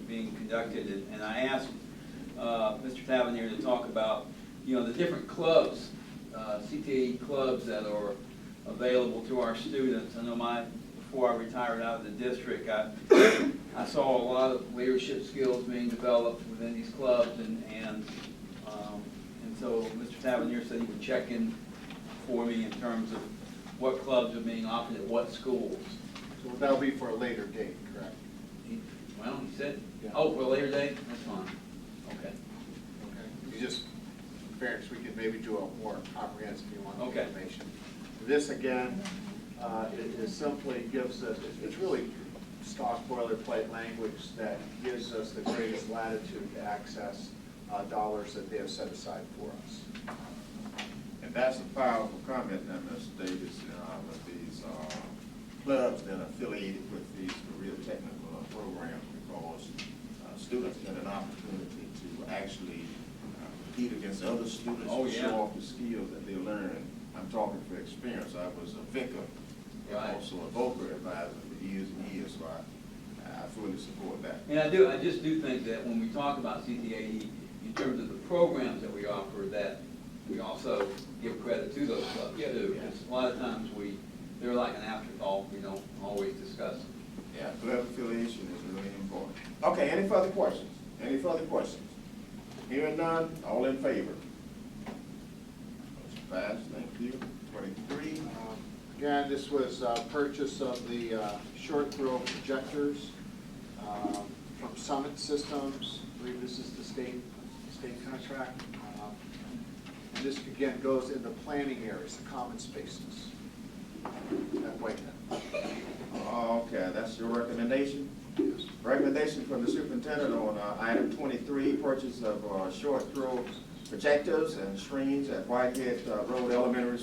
conducted. And I asked Mr. Tavernier to talk about, the different clubs, CTAE clubs that are available to our students. I know before I retired out of the district, I saw a lot of leadership skills being developed within these clubs, and so Mr. Tavernier said he would check in for me in terms of what clubs are being offered at what schools.
So that'll be for a later date, correct?
He said,
Yeah.
oh, for a later date? That's fine. Okay.
Okay. You just, in fairness, we could maybe do a more comprehensive, if you want,
Okay.
information. This, again, it simply gives us, it's really stock boilerplate language that gives us the greatest latitude to access dollars that they have set aside for us.
And that's a powerful comment now, Mr. Davis, with these clubs that are affiliated with these career technical programs, because students get an opportunity to actually compete against other students
Oh,
and
yeah.
show off the skills that they learn. I'm talking for experience. I was a vicar,
Right.
also a vocal advisor for years and years, so I fully support that.
And I just do think that when we talk about CTAE, in terms of the programs that we offer, that we also give credit to those clubs too. Because a lot of times they're like an afterthought, we don't always discuss them.
Yeah, club affiliation is really important. Okay, any further questions? Any further questions? Hearing none, all in favor? Motion passed, thank you. 23.
Again, this was purchase of the short throw projectors from Summit Systems. I believe this is the state contract. And this again goes in the planning areas, the common spaces at Whitehead.
Okay, that's your recommendation?
Yes.
Recommendation from the superintendent on item 23, purchase of short throw projectors and screens at Whitehead Road Elementary.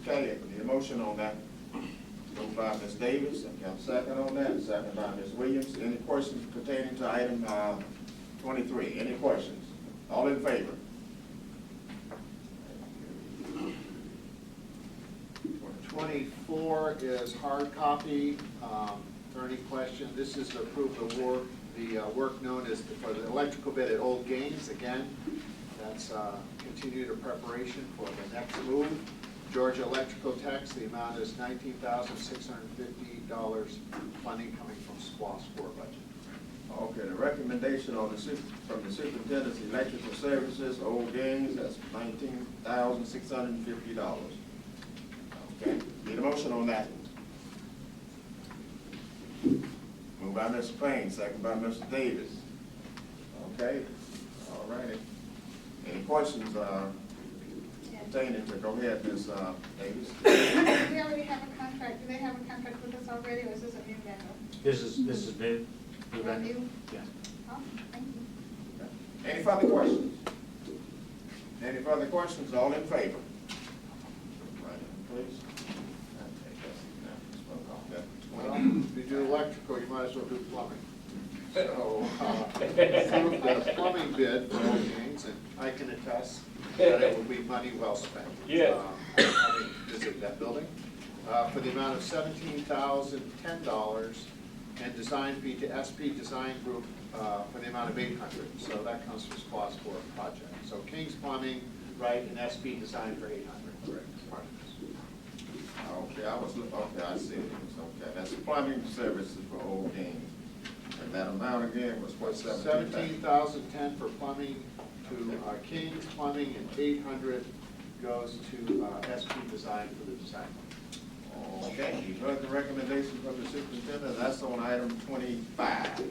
Okay, need a motion on that. Moved by Ms. Davis, and got a second on that, second by Ms. Williams. Any questions pertaining to item 23? Any questions? All in favor?
24 is hard copy. For any question, this is to approve the work known as for the electrical bid at Old Gaines. Again, that's continued a preparation for the next move. Georgia Electrical Techs, the amount is $19,650, funding coming from SPOS 4 budget.
Okay, the recommendation on from the superintendent's electrical services, Old Gaines, that's $19,650. Okay, need a motion on that. Moved by Mr. Payne, second by Mr. Davis. Okay, all righty. Any questions pertaining to, go ahead, Ms. Davis.
We already have a contract. Do they have a contract with us already, or is this a new vendor?
This is new.
Brand new?
Yes.
Oh, thank you.
Any further questions? Any further questions? All in favor? Right, please.
Well, if you do electrical, you might as well do plumbing. So, approve the plumbing bid for Old Gaines, and I can attest that it will be money well spent.
Yes.
Having visited that building, for the amount of $17,010, and design fee to SP Design Group for the amount of $800. So that comes from SPOS 4 project. So King's Plumbing, right, and SP Design for $800. Correct. Part of this.
Okay, I see it. Okay, that's plumbing services for Old Gaines. And that amount again was what,
$17,010 for plumbing to King's Plumbing, and $800 goes to SP Design for the design.
Okay, you've heard the recommendation from the superintendent. That's on item 25.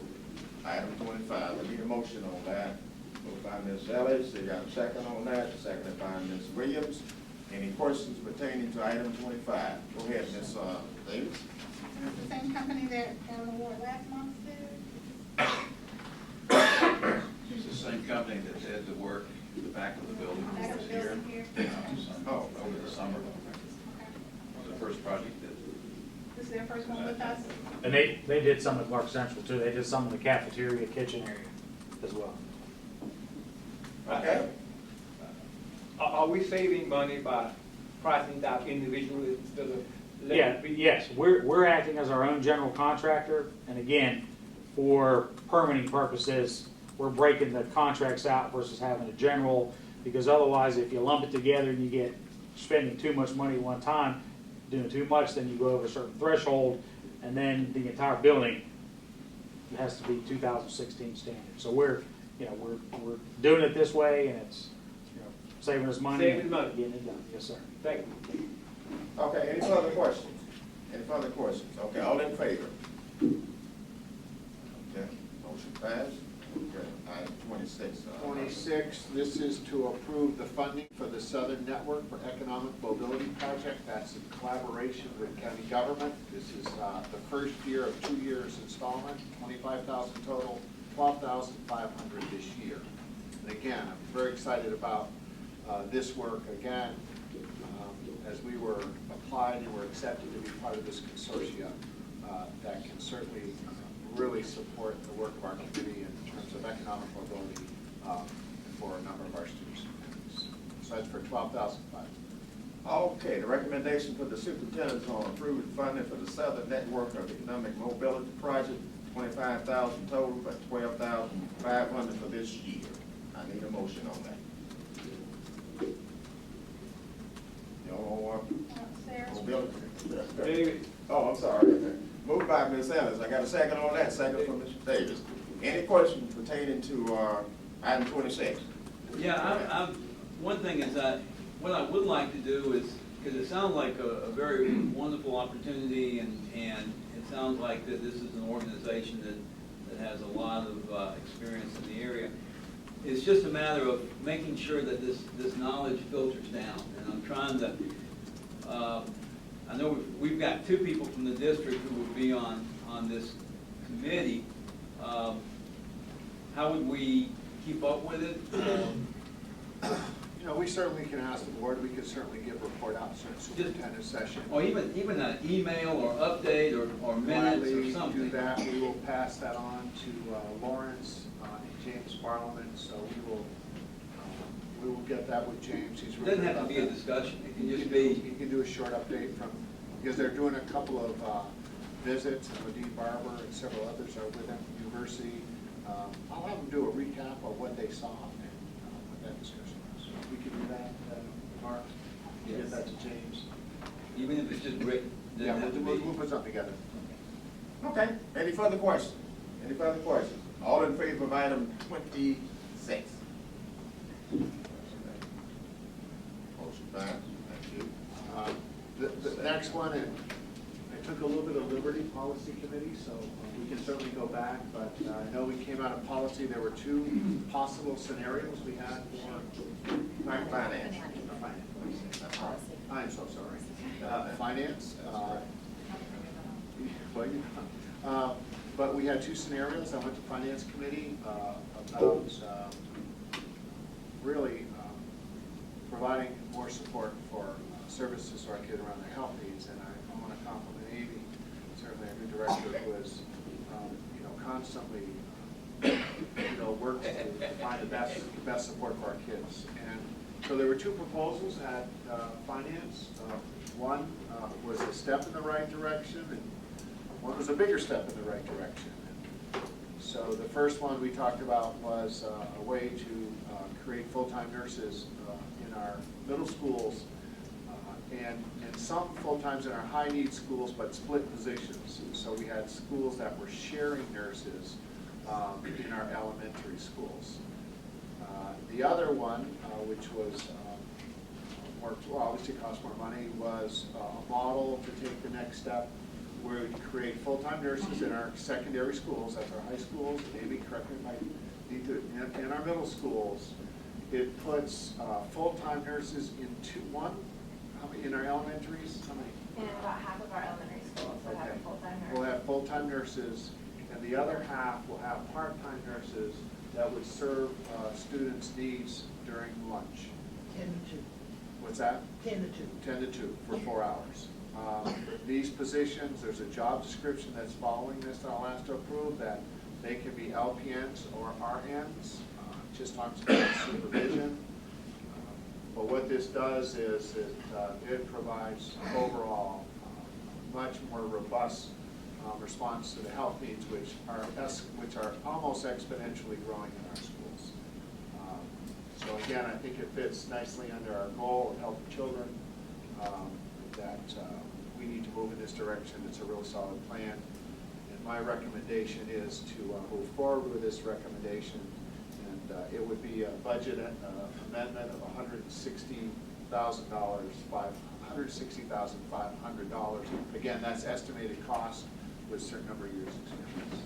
Item 25. We need a motion on that. Moved by Ms. Ellis. You got a second on that. Seconded by Ms. Williams. Any questions pertaining to item 25? Go ahead, Ms. Davis.
Is it the same company that got an award last month, too?
It's the same company that did the work in the back of the building
Back of
this
the
year.
building here?
Over the summer. It was the first project that.
This is their first one with us?
And they did some at Clarke Central too. They did some in the cafeteria, kitchen area as well.
Okay.
Are we saving money by pricing out individually instead of?
Yes, we're acting as our own general contractor, and again, for permitting purposes, we're breaking the contracts out versus having a general, because otherwise, if you lump it together and you get spending too much money at one time, doing too much, then you go over a certain threshold, and then the entire building has to be 2016 standard. So we're doing it this way, and it's saving us money.
Saving money.
Getting it done. Yes, sir.
Thank you.
Okay, any further questions? Any further questions? Okay, all in favor? Okay, motion passed. Okay, item 26.
26, this is to approve the funding for the Southern Network for Economic Mobility Project. That's in collaboration with county government. This is the first year of 2 years installment, $25,000 total, $12,500 this year. And again, I'm very excited about this work. Again, as we were applied and were accepted to be part of this consortium, that can certainly really support the work of our committee in terms of economic mobility for a number of our students. So that's for $12,500.
Okay, the recommendation for the superintendent is on approved funding for the Southern Network of Economic Mobility Project, $25,000 total, but $12,500 for this year. I need a motion on that. Y'all want
Sarah?
mobility?
David.
Oh, I'm sorry. Moved by Ms. Ellis. I got a second on that, second from Mr. Davis. Any questions pertaining to item 26?
Yeah, one thing is that, what I would like to do is, because it sounds like a very wonderful opportunity, and it sounds like that this is an organization that has a lot of experience in the area. It's just a matter of making sure that this knowledge filters down, and I'm trying to, I know we've got 2 people from the district who would be on this committee. How would we keep up with it?
You know, we certainly can ask the board, we could certainly give a report out to the superintendent session.
Or even an email or update or minutes or
Gladly
something.
do that. We will pass that on to Lawrence and James Parliament, so we will get that with James. He's
It
really
doesn't have to
about
be a
that.
discussion, it can
He
just
can do-
be,
He can do a short update from, because they're doing a couple of visits, and Dean Barber and several others are with them from the university. I'll have them do a recap of what they saw and what that discussion was. We can do that, Mark, get
Yes.
that to James.
even if it's just written, it
Yeah,
doesn't have to
we'll
be.
put something together.
Okay, any further questions? Any further questions? All in favor of item 26? Motion passed. Thank you.
The next one, I took a little bit of liberty, policy committee, so we can certainly go back, but I know we came out of policy, there were 2 possible scenarios we had for
Finance.
I'm so sorry. Finance. Well, but we had 2 scenarios. I went to finance committee about really providing more support for services for our kids around their health needs. And I want to compliment Amy, certainly our new director, who has constantly works to find the best support for our kids. And so there were 2 proposals at finance. One was a step in the right direction, and one was a bigger step in the right direction. And so the first one we talked about was a way to create full-time nurses in our middle schools, and some full-times in our high-need schools, but split positions. So we had schools that were sharing nurses in our elementary schools. The other one, which was obviously cost more money, was a model to take the next step where we create full-time nurses in our secondary schools, that's our high schools, maybe correct me if I need to, in our middle schools. It puts full-time nurses in our elementaries, how many?
In about half of our elementary schools, we'll have a full-time nurse.
We'll have full-time nurses, and the other half will have part-time nurses that would serve students' needs during lunch.
10 to 2.
What's that?
10 to 2.
10 to 2 for 4 hours. These positions, there's a job description that's following this that I'll ask to approve, that they can be LPNs or RNs, just talks about supervision. But what this does is it provides overall much more robust response to the health needs, which are almost exponentially growing in our schools. So again, I think it fits nicely under our goal of helping children, that we need to move in this direction. It's a real solid plan. And my recommendation is to move forward with this recommendation. And it would be a budget amendment of $160,500. Again, that's estimated cost with a certain number of years' experience.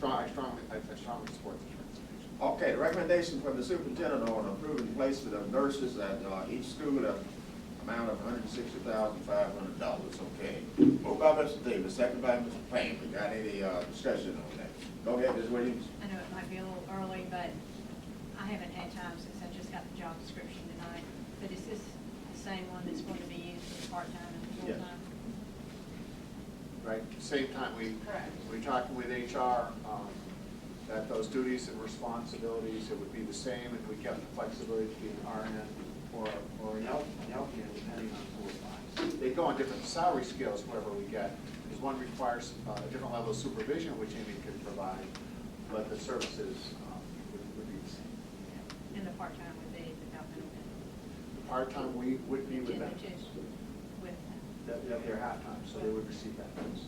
I strongly support this recommendation.
Okay, the recommendation from the superintendent on approving placement of nurses at each school at amount of $160,500, okay. Moved by Mr. Davis, second by Mr. Payne. We got any discussion on that? Go ahead, Ms. Williams.
I know it might be a little early, but I haven't had time since I just got the job description tonight. But is this the same one that's going to be used for part-time and
Yes.
full-time?
Right, same time,
Correct.
we talking with HR, that those duties and responsibilities, it would be the same, and we kept the flexibility to be an RN or an LPN, depending on who applies. They go on different salary scales, whoever we get, because one requires a different level of supervision, which Amy can provide, but the services would be the same.
And the part-time would be without benefit?
The part-time, we would be with
And
benefits.
just with,
They're half-time, so they would receive benefits.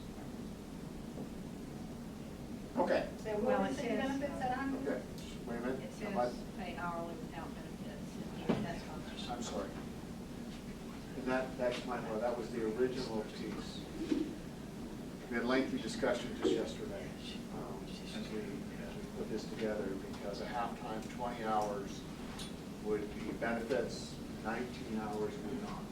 Okay,
So
Well,
we'll
it
receive
says-
benefits at 100?
Okay, wait a minute.
It
How about-
says pay hourly without benefits, and that's fine.
I'm sorry. And that's my, well, that was the original piece. We had lengthy discussion just yesterday, as we put this together, because a halftime, 20 hours would be benefits, 19 hours would not.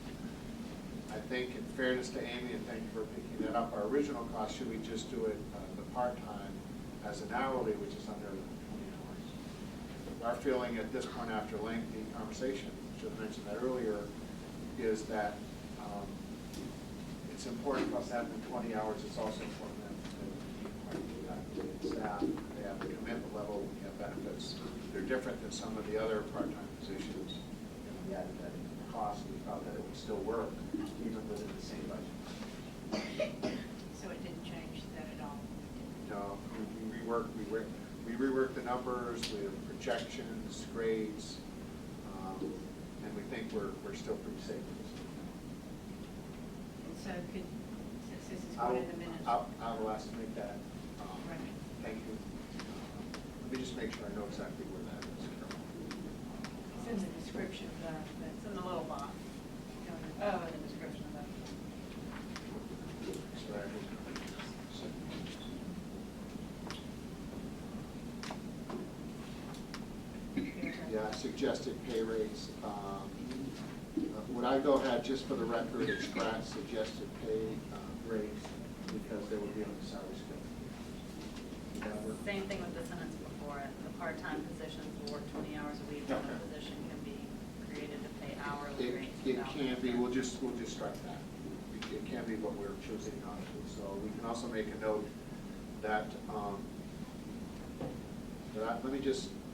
I think in fairness to Amy, and thank you for picking that up, our original cost, should we just do it, the part-time as an hourly, which is under 20 hours? Our feeling at this point after lengthy conversation, should have mentioned that earlier, is that it's important for us to have them 20 hours. It's also important that staff, they have the commitment level when you have benefits. They're different than some of the other part-time positions. We added that into the cost, and we felt that it would still work, even within the same budget.
So it didn't change that at all?
No, we reworked the numbers, we have projections, grades, and we think we're still pretty safe with this.
So could, since this is going in the minutes.
I'll ask to make that.
Right.
Thank you. Let me just make sure I know exactly where that is.
It's in the description of the.
It's in the little box. Oh, in the description of that.
Yeah, suggested pay rates. Would I go ahead, just for the record, and scratch suggested pay rates, because they would be on the salary scale? Would that work?
Same thing with the sentence before it. The part-time positions will work 20 hours a week, and the
Okay.
position can be created to pay hourly rates.
It
without
can be,
benefits.
we'll just strike that. It can be what we're choosing not to. So we can also make a note that,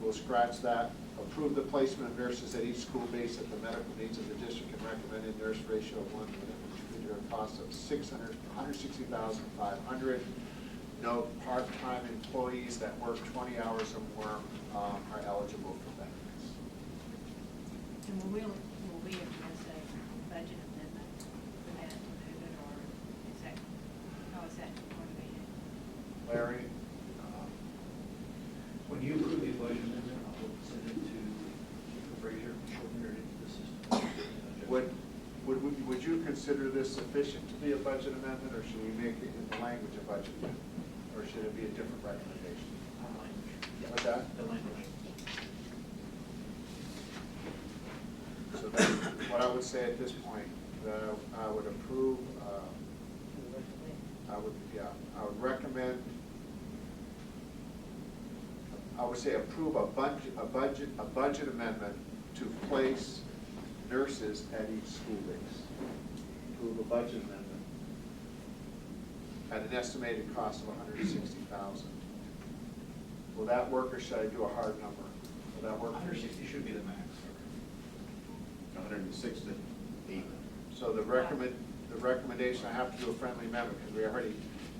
we'll scratch that. Approve the placement of nurses at each school based at the medical needs of the district and recommended nurse ratio of 1 to a cost of $160,500. Note, part-time employees that work 20 hours or more are eligible for benefits.
And will we address a budget amendment for that to move it, or is that, how is that going to be?
Larry?
When you approve the budget amendment, I will send it to Frazier, she'll enter it into the system.
Would you consider this sufficient to be a budget amendment, or should we make it in the language of budget amendment? Or should it be a different recommendation? What's that?
The language.
So then, what I would say at this point, that I would approve, I would recommend, I would say approve a budget amendment to place nurses at each school base. Approve a budget amendment at an estimated cost of $160,000. Will that work, or should I do a hard number? Will that work?
160 should be the max.
160 even.
So the recommendation, I have to do a friendly amendment, because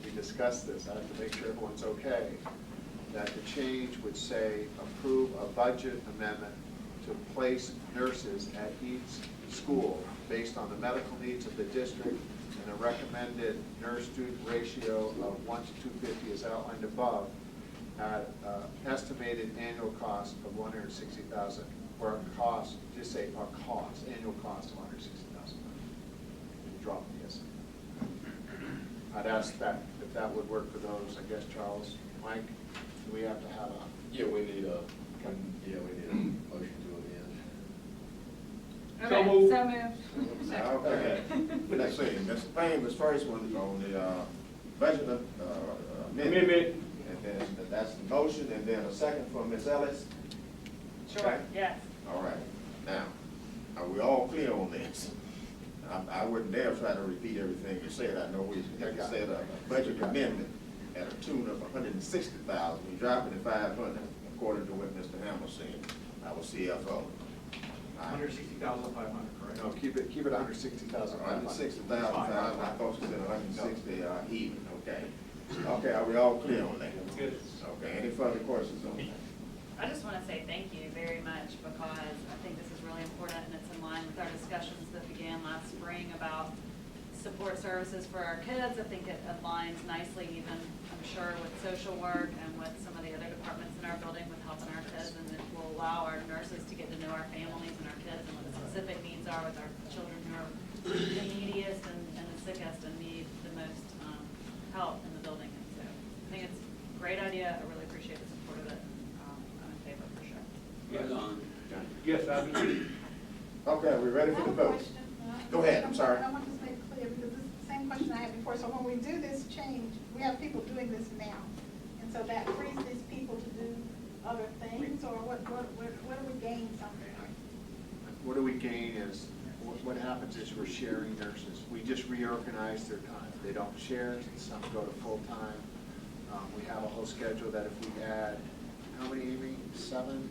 we discussed this, I have to make sure everyone's okay, that the change would say, approve a budget amendment to place nurses at each school based on the medical needs of the district and a recommended nurse-student ratio of 1 to 250 as outlined above, at estimated annual cost of $160,000, or a cost, just say a cost, annual cost of $160,000. Drop the S. I'd ask that, if that would work for those, I guess, Charles. Mike, do we have to have a?
Yeah, we need a motion to amend.
Okay,
moved.
so moved.
Okay. Let's see, Mr. Payne was first one on the budget amendment. And then that's the motion, and then a second from Ms. Ellis.
Sure,
Okay?
yes.
All right. Now, are we all clear on this? I wouldn't dare try to repeat everything you said. I know we said a budget amendment at a tune of $160,000. We dropped it to $500, according to what Mr. Hamel said, our CFO.
160,500, correct?
No, keep it 160,000.
160,000, my folks said 160 even, okay. Okay, are we all clear on that?
Good.
Okay, any further questions on that?
I just want to say thank you very much, because I think this is really important, and it's in line with our discussions that began last spring about support services for our kids. I think it aligns nicely even, I'm sure, with social work and with some of the other departments in our building with helping our kids, and it will allow our nurses to get to know our families and our kids and what the specific needs are with our children who are the neediest and the sickest and need the most help in the building. And so I think it's a great idea. I really appreciate the support of it. I'm in favor for sure.
Yes.
Yes, I do.
Okay, are we ready
I
for
have
the
a
vote?
question.
Go ahead, I'm sorry.
I want to just make it clear, because it's the same question I had before. So when we do this change, we have people doing this now. And so that frees these people to do other things, or what do we gain something?
What do we gain is, what happens is we're sharing nurses. We just reorganize their time. They don't share, some go to full-time. We have a whole schedule that if we add, how many, Amy? 7 and 1,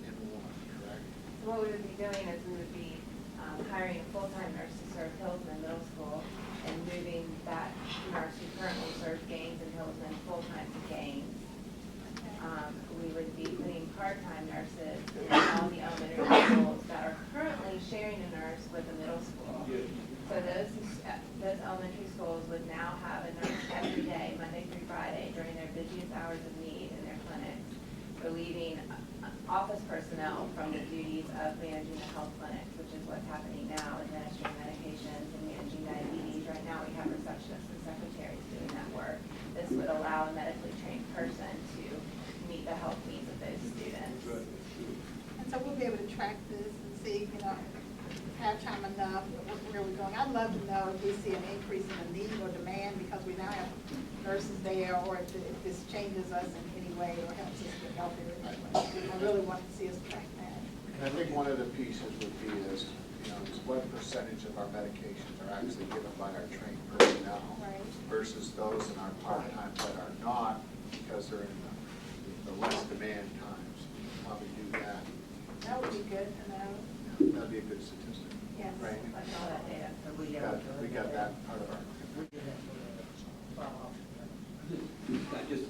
correct?
What we would be doing is we would be hiring a full-time nurse to serve Hillsman Middle School and moving that nurse who currently serves Gaines and Hillsman full-time to Gaines. We would be putting part-time nurses in all the elementary schools that are currently sharing a nurse with the middle school. So those elementary schools would now have a nurse every day, Monday through Friday, during their busiest hours of need in their clinics, relieving office personnel from the duties of managing the health clinics, which is what's happening now, administering medications and managing diabetes. Right now, we have receptionists and secretaries doing that work. This would allow a medically trained person to meet the health needs of those students.
And so we'll be able to track this and see, have time enough, where we're going. I'd love to know if we see an increase in the need or demand because we now have nurses there, or if this changes us in any way or helps us get healthier in any way. I really want to see us track that.
And I think one of the pieces would be is what percentage of our medications are actually given by our trained personnel versus those in our part-time that are not, because they're in the less demand times. Probably do that.
That would be good to know.
Yeah, that'd be a good statistic.
Yes.
Right?
Like all that data.
We got that part of our.
Just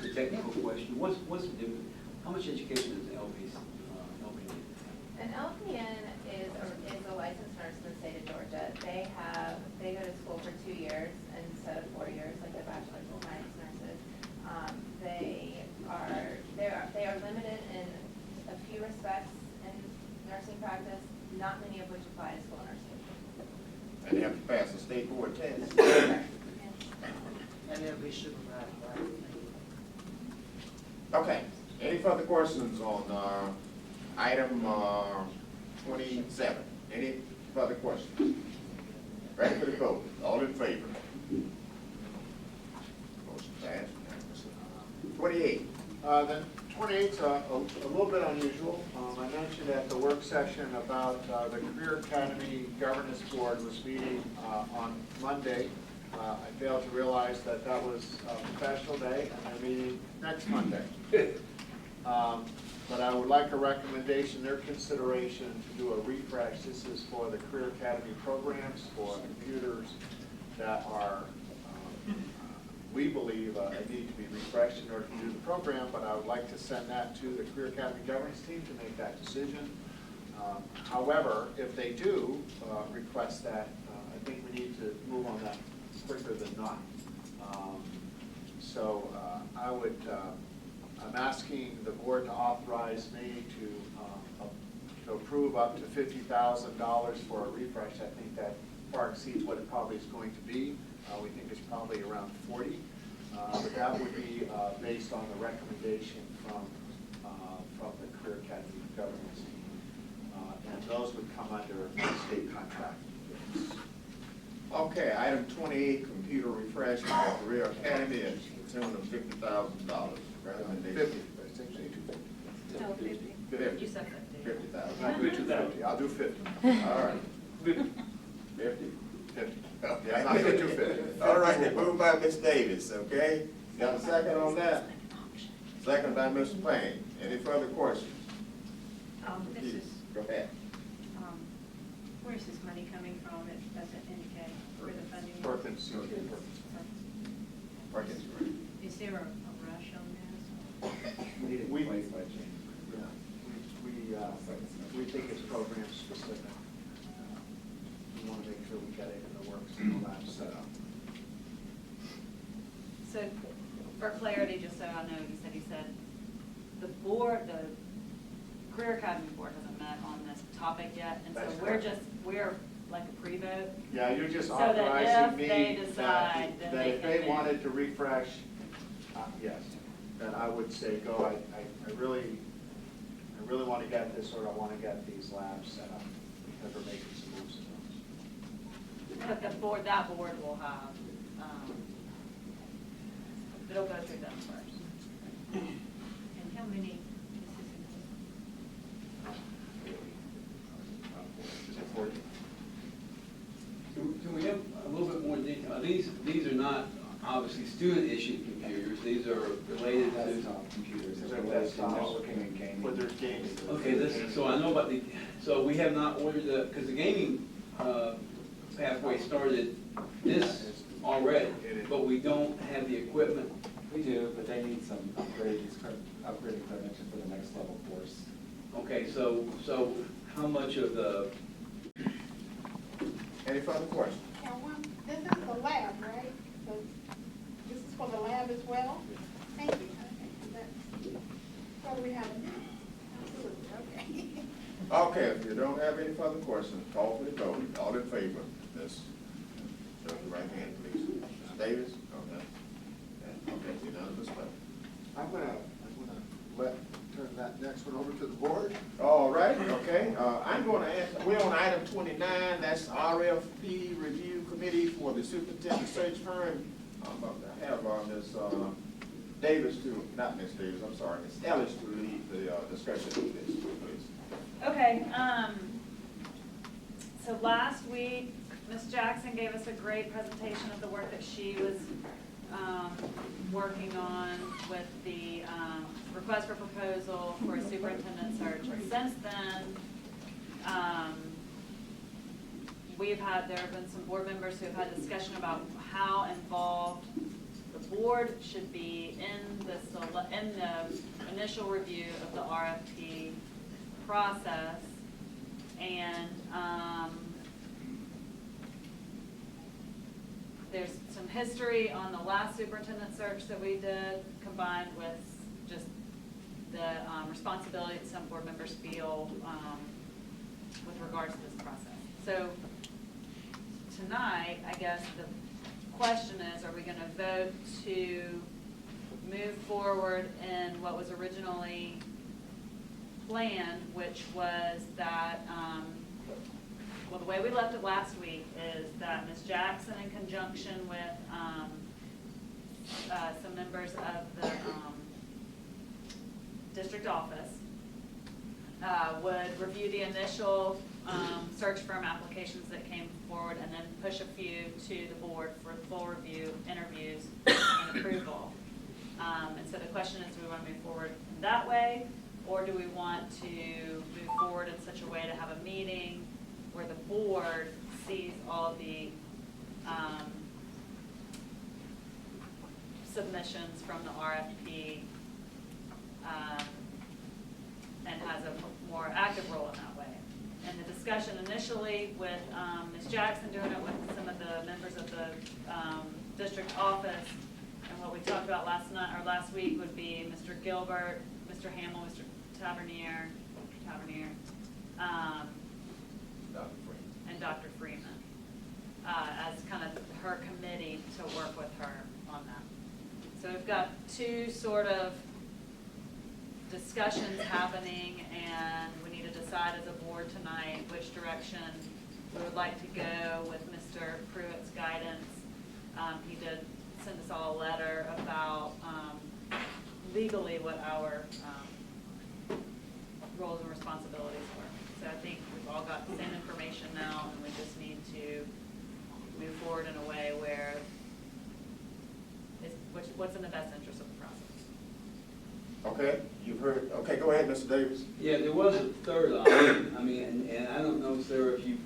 a technical question. What's the difference? How much education does LPN need?
An LPN is a licensed nurse in the state of Georgia. They go to school for 2 years instead of 4 years, like the bachelor's and science nurses. They are limited in a few respects in nursing practice, not many of which apply to school nursing.
And they have to pass a state board test.
And they'll be supervised, right?
Okay, any further questions on item 27? Any further questions? Ready for the vote? All in favor? Motion passed. 28.
Then 28's a little bit unusual. I mentioned at the work session about the Career Academy Governance Board was meeting on Monday. I failed to realize that that was a professional day, and they're meeting next Monday. But I would like a recommendation, their consideration to do a refresh. This is for the Career Academy programs, for computers that are, we believe, need to be refreshed in order to do the program, but I would like to send that to the Career Academy governance team to make that decision. However, if they do request that, I think we need to move on that quicker than not. I'm asking the board to authorize me to approve up to $50,000 for a refresh. I think that far exceeds what it probably is going to be. We think it's probably around 40, but that would be based on the recommendation from the Career Academy governance team, and those would come under state contract.
Okay, item 28, computer refreshment at Career Academy at the tune of $50,000. Recommendation.
50.
No, 50.
50.
You said 50.
50,000.
I'll do 50. I'll do 50.
All right. 50.
50.
Okay.
Yeah, I'm not going to do 50.
All right, moved by Ms. Davis, okay? Got a second on that? Second by Mr. Payne. Any further questions?
This is,
Go ahead.
where's this money coming from? It doesn't indicate where the funding is.
Perkins.
Perkins.
Is there a rush on this?
We think it's program specific. We want to make sure we get it in the works.
so for clarity, just so I know, you said the board, the Career Academy Board hasn't met on this topic yet, and so
That's
we're
correct.
we're like a pre-vote.
Yeah, you're just
So that
authorizing
if they
me
decide,
that,
then
that
they
if
can
they
then-
wanted to refresh, yes, then I would say go. I really want to get this, or I want to get these labs set up, because we're making some moves in those.
But the board, that board will have, it'll go through them first.
And how many assistants?
Can we have a little bit more detail? These are not obviously student-issued computers, these are related to.
Desktop computers, they're networking and gaming. Where there's games.
Okay, so I know about so we have not ordered because the gaming pathway started this already, but we don't have the equipment.
We do, but they need some upgraded equipment for the next level course.
Okay, so how much of the,
Any further questions?
This is the lab, right? So this is for the lab as well? Thank you. Okay, so that's, what do we have? Absolutely, okay.
Okay, if you don't have any further questions, call for the vote. All in favor? Let's show the right hand, please. Mr. Davis? Okay. Okay, unanimous vote.
I'm gonna turn that next one over to the board.
All right, okay. I'm going to ask, we're on item 29, that's RFP Review Committee for the Superintendent Search Firm. I'm about to have Ms. Davis not Ms. Davis, I'm sorry, Ms. Ellis to lead the discussion of this, please.
Okay, so last week, Ms. Jackson gave us a great presentation of the work that she was working on with the request for proposal for a superintendent search. And since then, there have been some board members who have had discussion about how involved the board should be in the initial review of the RFP process. And there's some history on the last superintendent search that we did, combined with just the responsibility that some board members feel with regards to this process. So tonight, I guess the question is, are we going to vote to move forward in what was originally planned, which was that, well, the way we left it last week is that Ms. Jackson, in conjunction with some members of the district office, would review the initial search firm applications that came forward and then push a few to the board for full review, interviews, and approval. And so the question is, do we want to move forward in that way, or do we want to move forward in such a way to have a meeting where the board sees all the submissions from the RFP and has a more active role in that way? And the discussion initially with Ms. Jackson doing it with some of the members of the district office, and what we talked about last week would be Mr. Gilbert, Mr. Hamill, Mr. Tavernier, and Dr. Freeman, as kind of her committee to work with her on that. So we've got two sort of discussions happening, and we need to decide as a board tonight which direction we would like to go with Mr. Pruitt's guidance. He did send us all a letter about legally what our roles and responsibilities were. So I think we've all got the same information now, and we just need to move forward in a way where what's in the best interest of the process.
Okay, you've heard, okay, go ahead, Mr. Davis.
yeah, there was a third option. I mean, and I don't know, Sarah, if you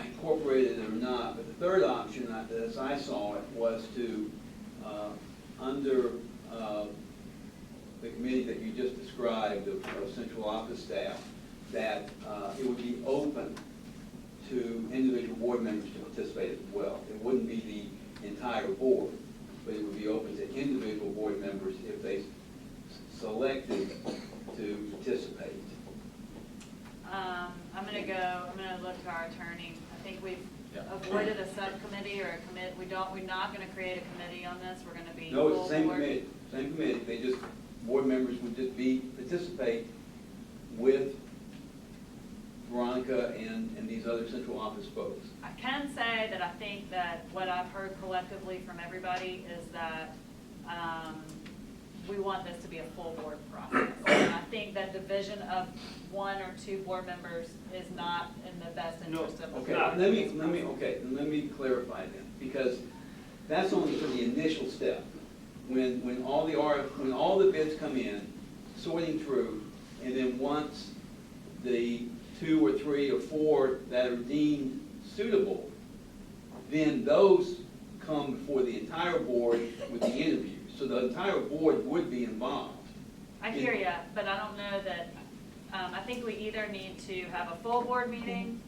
incorporated it or not, but the third option, as I saw it, was to, under the committee that you just described of central office staff, that it would be open to individual board members to participate as well. It wouldn't be the entire board. but it would be open to individual board members if they selected to participate.
I'm gonna look to our attorney. I think we've avoided a subcommittee or a commit, we're not gonna create a committee on this, we're gonna be
No, it's
full
the same
board.
committee, they just, board members would just participate with Veronica and these other central office folks.
I can say that I think that what I've heard collectively from everybody is that we want this to be a full board process. And I think that division of 1 or 2 board members is not in the best interest of the
Okay,
board.
let me clarify then, because that's only for the initial step. When all the bids come in, sorting through, and then once the 2 or 3 or 4 that are deemed suitable, then those come before the entire board with the interviews. So the entire board would be involved.
I hear you, but I don't know that, I think we either need to have a full board meeting,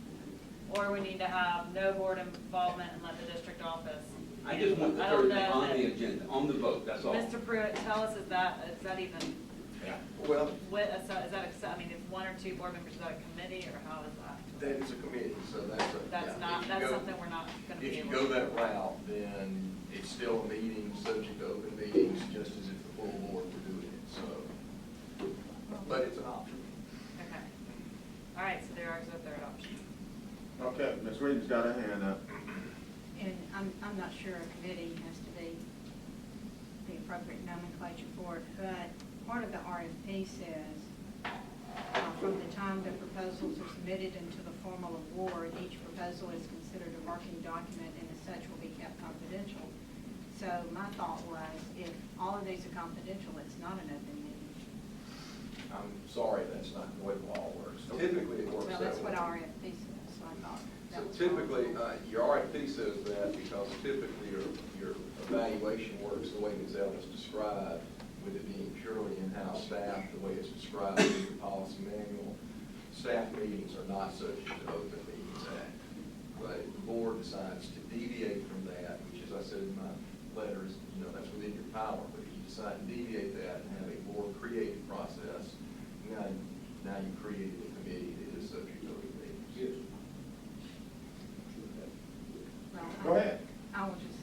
or we need to have no board involvement and let the district office.
I just want the
I don't
third
know
thing on
that-
the agenda, on the vote, that's all.
Mr. Pruitt, tell us, is that even,
Well,
is that, I mean, if 1 or 2 board members, is that a committee, or how is that?
That is a committee, so that's a.
That's
yeah,
not,
if you
that's
go-
something we're not gonna be
If you
able
go
to.
that route, then it's still a meeting, subject to open meetings, just as if the full board were doing it, so. But it's an option.
Okay. All right, so there is a third option.
okay, Ms. Williams got her hand up.
And I'm not sure a committee has to be the appropriate nomenclature for it, but part of the RFP says, from the time the proposals are submitted into the formal award, each proposal is considered a working document and as such will be kept confidential. So my thought was, if all of these are confidential, it's not an open meeting.
I'm sorry, that's not the way the law works. Typically, it works
Well,
that
that's what
way.
RFP says, so I thought
So
that was.
typically, your RFP says that because typically your evaluation works the way Ms. Ellis described, with it being purely in-house staff, the way it's described in the policy manual. Staff meetings are not subject to the Open Meetings Act. But if the board decides to deviate from that, which as I said in my letters, that's within your power, but if you decide to deviate that and have a board-created process, now you created a committee that is subject to Open Meetings.
Yes.
Well,
Go ahead.
I will just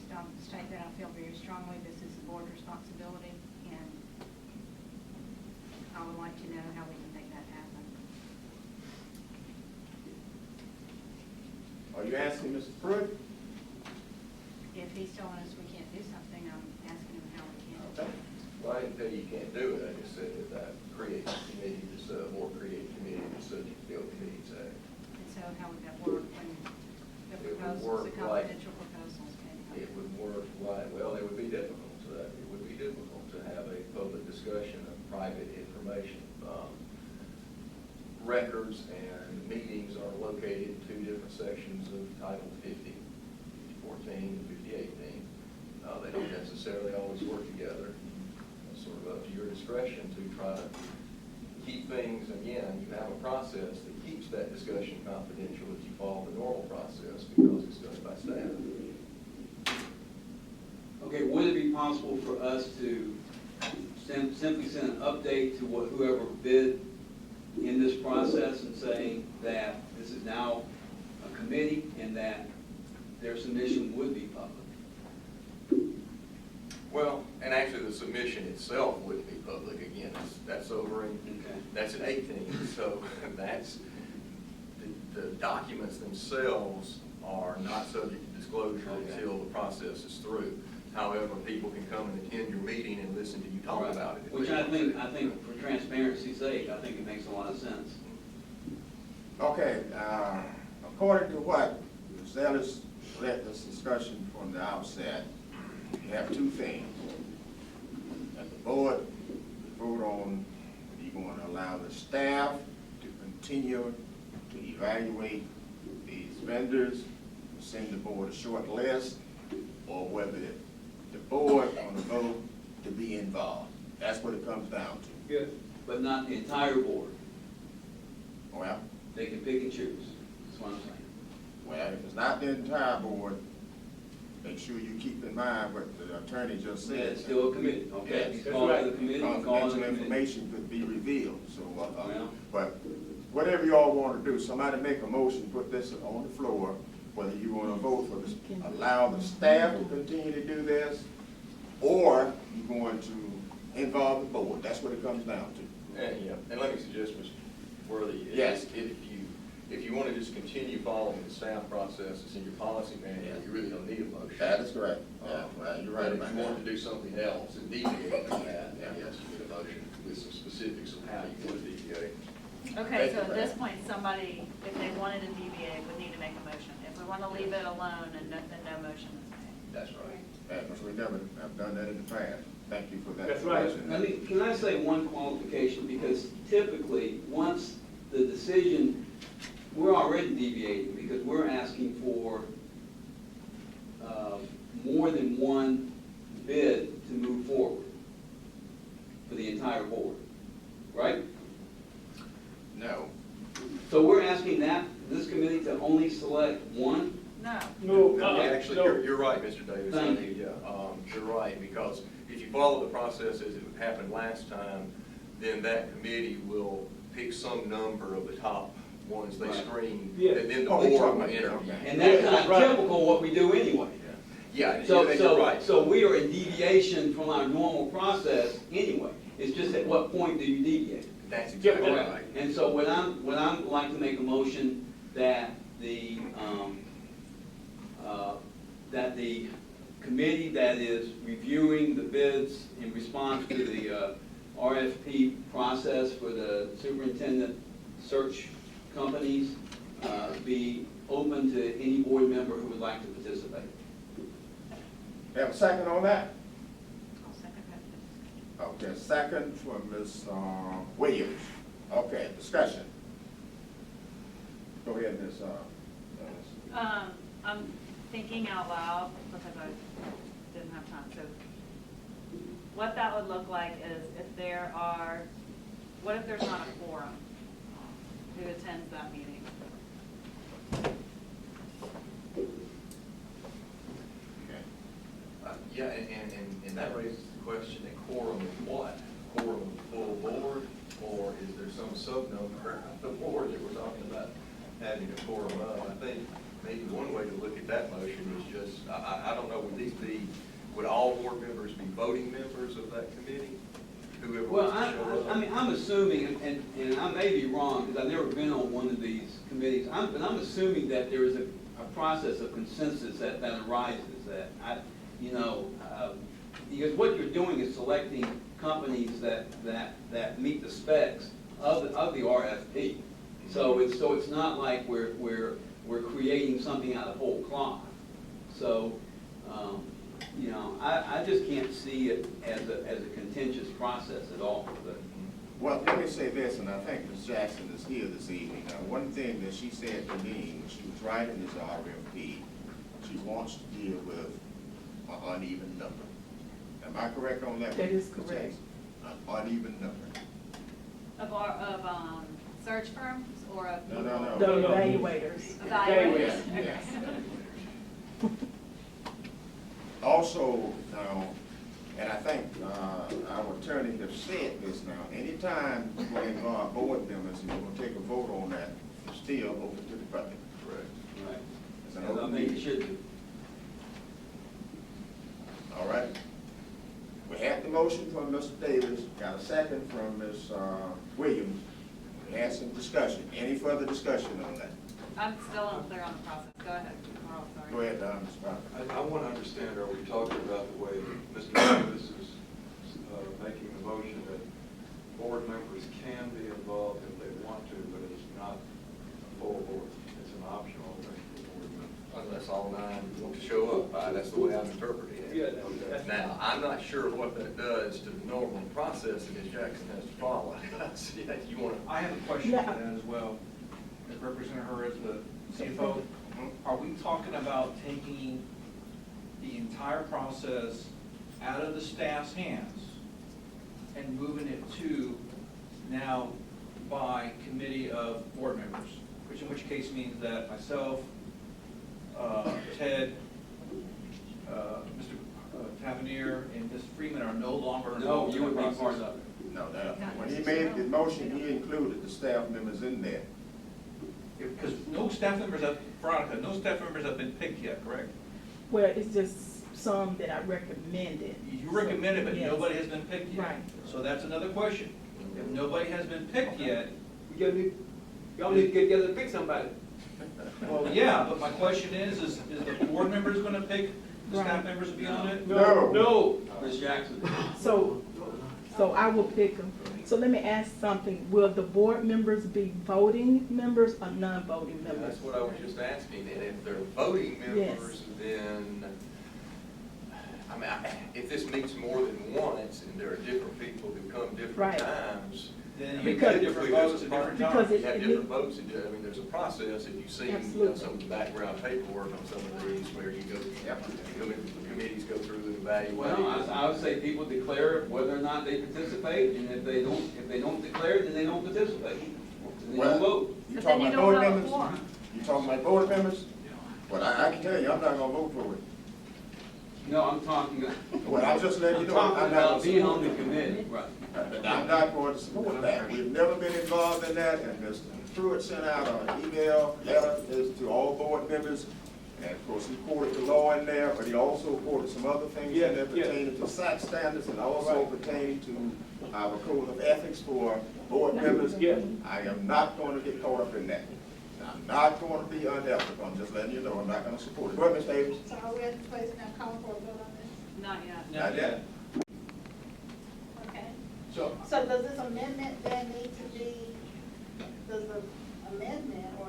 state that I feel very strongly this is a board responsibility, and I would like to know how we can make that happen.
Are you asking Mr. Pruitt?
If he's telling us we can't do something, I'm asking him how we can.
Okay.
Well, I didn't tell you you can't do it, I just said that creates a committee, this board created a committee that's subject to the Open Meetings Act.
And so how would that work when the
It would
proposals,
work
the
like-
confidential proposals came up?
It would work like, well, it would be difficult to have a public discussion of private information. Records and meetings are located in 2 different sections of Title 50, 5014 and 5018. They don't necessarily always work together. It's sort of up to your discretion to try to keep things, again, you have a process that keeps that discussion confidential if you follow the normal process because it's done by staff.
Okay, would it be possible for us to simply send an update to whoever bid in this process and saying that this is now a committee and that their submission would be public?
Well, and actually the submission itself wouldn't be public. Again, that's over in, that's in 18, so that's, the documents themselves are not subject to disclosure until the process is through. However, people can come and attend your meeting and listen to you talk about it.
Which I think for transparency's sake, I think it makes a lot of sense.
Okay, according to what Ms. Ellis led this discussion from the outset, you have 2 things. That the board vote on, you going to allow the staff to continue to evaluate these vendors, send the board a short list, or whether the board on the vote to be involved. That's what it comes down to.
Yes. But not the entire board.
Well,
They can pick and choose, that's what I'm saying.
well, if it's not the entire board, make sure you keep in mind what the attorney just said.
It's still a committee, okay?
Yes.
You call it a committee, you call it a
Confidential
committee.
information could be revealed, so,
Well.
but whatever y'all want to do, somebody make a motion, put this on the floor, whether you want to vote for this, allow the staff to continue to do this, or you going to involve the board. That's what it comes down to.
And, yeah, and let me suggest, Mr. Worthy,
Yes.
if you want to just continue following the staff process that's in your policy manual, you really don't need a motion.
That is correct. Yeah, well, you're right
But
about
if you want
that.
to do something else and deviate from that, then yes, you need a motion with some specifics of how you want to deviate.
Okay, so at this point, somebody, if they wanted to deviate, would need to make a motion. If we want to leave it alone, and then no motion is made.
That's right.
Because we never have done that in the past. Thank you for that.
That's right.
suggestion.
Can I say one qualification? Because typically, once the decision, we're already deviating because we're asking for more than one bid to move forward for the entire board, right?
No.
So we're asking this committee to only select one?
No.
No, actually,
no.
you're right, Mr. Davis.
Thank you.
You're right, because if you follow the process as it happened last time, then that committee will pick some number of the top ones they
Right.
screen,
Yeah.
and then the
Oh, we
board
talking
will
about-
interview.
okay.
And that's kind
Right.
of typical what we do anyway.
Yeah,
So,
you're right.
so we are in deviation from our normal process anyway. It's just at what point do you deviate?
That's exactly
Yeah.
right.
And so what I'm like to make a motion that the committee that is reviewing the bids in response to the RFP process for the superintendent search companies be open to any board member who would like to participate.
Have a second on that?
I'll second that.
Okay, second from Ms. Williams. Okay, discussion. Go ahead, Ms.
I'm thinking out loud because I didn't have time. So what that would look like is what if there's not a quorum? Who attends that meeting?
Yeah, and that raises the question, a quorum of what? A quorum of the full board, or is there some sub-number of the board that we're talking about having a quorum of? I think maybe one way to look at that motion is just, I don't know, would all board members be voting members of that committee? Whoever
Well,
wants to show up?
I'm assuming, and I may be wrong, because I've never been on one of these committees, but I'm assuming that there is a process of consensus that arises, because what you're doing is selecting companies that meet the specs of the RFP. So it's not like we're creating something out of whole cloth. So, I just can't see it as a contentious process at all. But
Well, let me say this, and I think Ms. Jackson is here this evening. Now, one thing that she said to me when she was writing this RFP, she wants to deal with an uneven number. Am I correct on that?
That is
Ms.
correct.
Jackson? An uneven number.
Of search firms or of
No,
people?
no,
The
no.
evaluators.
Evaluators.
Yes,
Okay.
yes. Also, now, and I think our attorney have said this now, anytime you're going to involve board members and you're going to take a vote on that, it's still open to the public.
Correct.
right,
It's an
and I
open
think it
meeting.
should be.
All right. We have the motion from Mr. Davis, got a second from Ms. Williams. We had some discussion. Any further discussion on that?
I'm still unclear on the process. Go ahead, Carl, sorry.
Go ahead, Ms. Parker.
I want to understand, are we talking about the way Mr. Davis is making the motion that board members can be involved if they want to, but it's not a full board? It's an optional thing for board members. Unless all 9 want to show up. That's the way I'm interpreting it.
Yeah, that's-
Now, I'm not sure what that does to the normal process that Ms. Jackson has to follow. See, you want to...
I have a question for that as well. Representing her as the CFO, are we talking about taking the entire process out of the staff's hands and moving it to now by committee of board members? Which in which case means that myself, Ted, Avenir and Ms. Freeman are no longer
No,
involved
you
in the
would be
process.
part of it.
No, when he made the motion, he included the staff members in there.
Because no staff members have, Veronica, no staff members have been picked yet, correct?
Well, it's just some that I recommended.
You recommended, but
Yes.
nobody has been picked yet.
Right.
So that's another question. If nobody has been picked yet,
Y'all need to get together and pick somebody.
well, yeah, but my question is the board members gonna pick the staff
Right.
members to be on it?
No.
Ms. Jackson?
So I will pick them. So let me ask something. Will the board members be voting members or non-voting members?
That's what I was just asking, and if they're voting members, then, I mean, if this meets more than once, and there are different people who come different
Right.
times,
Then you
Because-
get different votes at different
Because
times.
it-
you have different votes, and I mean, there's a process, and you've seen, you know,
Absolutely.
some of the background paperwork on some of these, where you go, committees go through and evaluate.
Well, I would say people declare whether or not they participate, and if they don't declare, then they don't participate. Then they
Well,
don't vote.
You
But
talking
then you
about board
don't have a
members?
quorum.
You talking about board members? Well, I can tell you, I'm not gonna vote for it.
No, I'm talking,
Well, I'm just letting
I'm
you know,
talking
I'm not
about being
gonna
on the
support
committee, right.
it. I'm not going to support that. We've never been involved in that, and Mr. Pruitt sent out an email, letter to all board members. And of course, he quoted the law in there, but he also quoted some other things in there pertaining to SAC standards and also pertaining to our code of ethics for board members. I am not going to get caught up in that. I'm not going to be unethical. I'm just letting you know, I'm not going to support it. Go ahead, Ms. Davis.
So are we at the place now calling for a vote on this?
Not yet.
Not yet.
Okay.
So,
So does this amendment then need to be, does the amendment or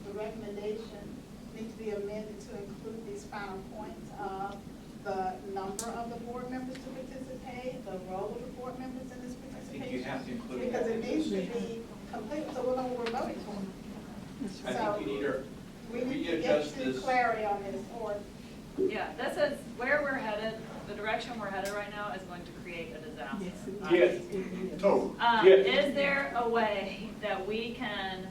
the recommendation need to be amended to include these final points of the number of the board members to participate, the role of the board members in this
I
participation?
think you have to include
Because
that.
it needs to be complete, so we'll know what we're voting for.
I think you need to
We need to
readjust
get to
this.
clarity on this, or
Yeah, this is where we're headed, the direction we're headed right now is going to create a disaster.
Yes.
Total.
Yes.
Is there a way that we can,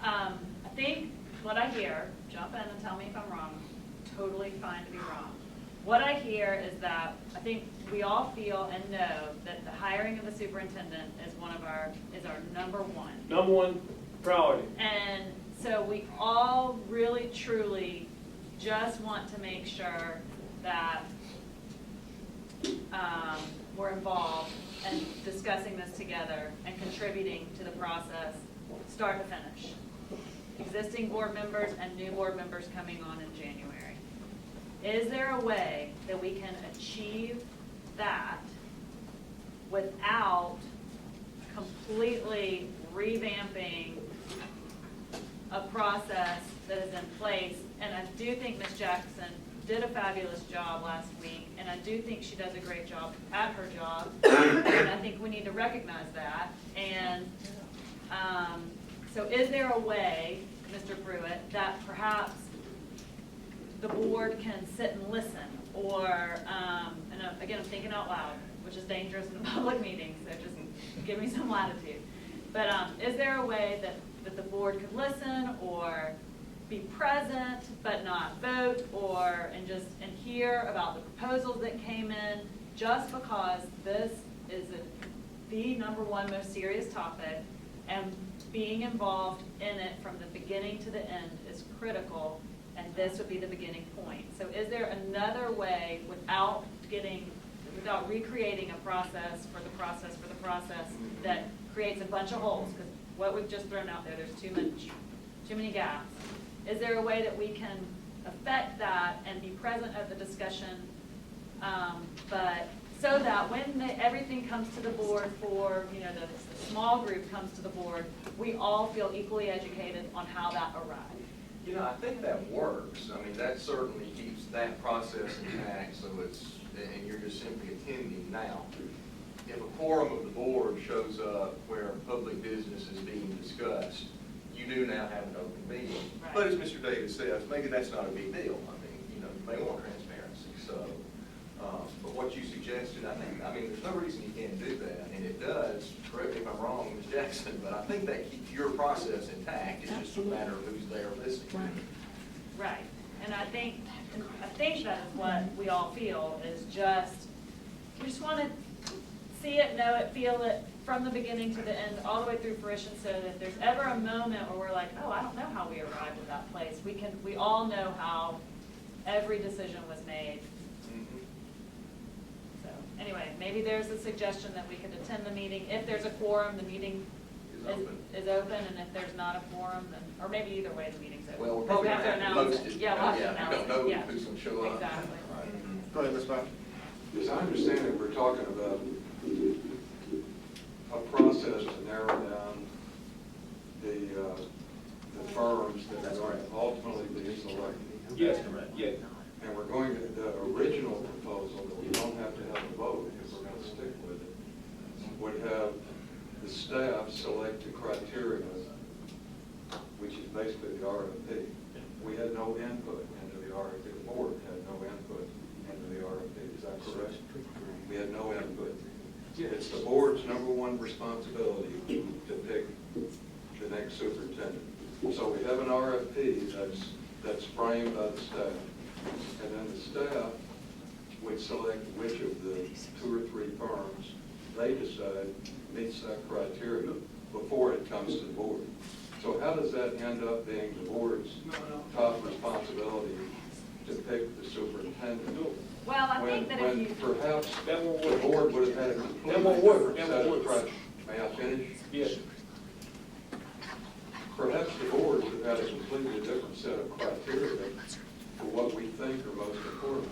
I think what I hear, jump in and tell me if I'm wrong, totally fine to be wrong. What I hear is that, I think we all feel and know that the hiring of the superintendent is is our number one.
Number one priority.
And so we all really truly just want to make sure that we're involved and discussing this together and contributing to the process, start to finish. Existing board members and new board members coming on in January. Is there a way that we can achieve that without completely revamping a process that is in place? And I do think Ms. Jackson did a fabulous job last week, and I do think she does a great job at her job, and I think we need to recognize that. And so is there a way, Mr. Pruitt, that perhaps the board can sit and listen, or, and again, I'm thinking out loud, which is dangerous in a public meeting, so just give me some latitude. But is there a way that the board could listen or be present but not vote, or and hear about the proposals that came in, just because this is the number one most serious topic, and being involved in it from the beginning to the end is critical, and this would be the beginning point. So is there another way without recreating a process for the process that creates a bunch of holes? Because what we've just thrown out there's too many gaps. Is there a way that we can affect that and be present at the discussion, but so that when everything comes to the board for, the small group comes to the board, we all feel equally educated on how that arrived?
I think that works. I mean, that certainly keeps that process intact, so and you're just simply attending now. If a quorum of the board shows up where public business is being discussed, you do now have an open meeting.
Right.
But as Mr. Davis says, maybe that's not a big deal. I mean, you may want transparency, so. But what you suggested, I mean, there's no reason you can't do that, and it does, correct me if I'm wrong, Ms. Jackson, but I think that keeps your process intact. It's just a matter of who's there listening.
Right. And I think think that is what we all feel, is just, we just want to see it, know it, feel it from the beginning to the end, all the way through fruition, so that if there's ever a moment where we're like, oh, I don't know how we arrived at that place, we all know how every decision was made. So, anyway, maybe there's a suggestion that we could attend the meeting. If there's a quorum, the meeting is open, and if there's not a quorum, then, or maybe either way, the meeting's open.
Well, we're
Because
probably
we
gonna have to
announce
post it.
Yeah, we'll have to
Yeah,
announce
we don't know
it. Yeah.
who's gonna show up.
Exactly.
Go ahead, Ms. Bowden.
As I understand it, we're talking about a process to narrow down the firms that are ultimately being selected.
Yes, correct. Yeah.
And we're going to, the original proposal that we don't have to have a vote if we're going to stick with it, would have the staff select the criteria, which is basically the RFP. We had no input into the RFP. The board had no input into the RFP. Is that correct? We had no input. It's the board's #1 responsibility to pick the next superintendent. So we have an RFP that's framed by the staff, and then the staff would select which of the 2 or 3 firms they decide meets that criteria before it comes to the board. So how does that end up being the board's top responsibility to pick the superintendent?
Well, I think that if
When
you...
perhaps the board would have had a completely different set of criteria. May I finish?
Yes.
Perhaps the board would have had a completely different set of criteria for what we think are most important.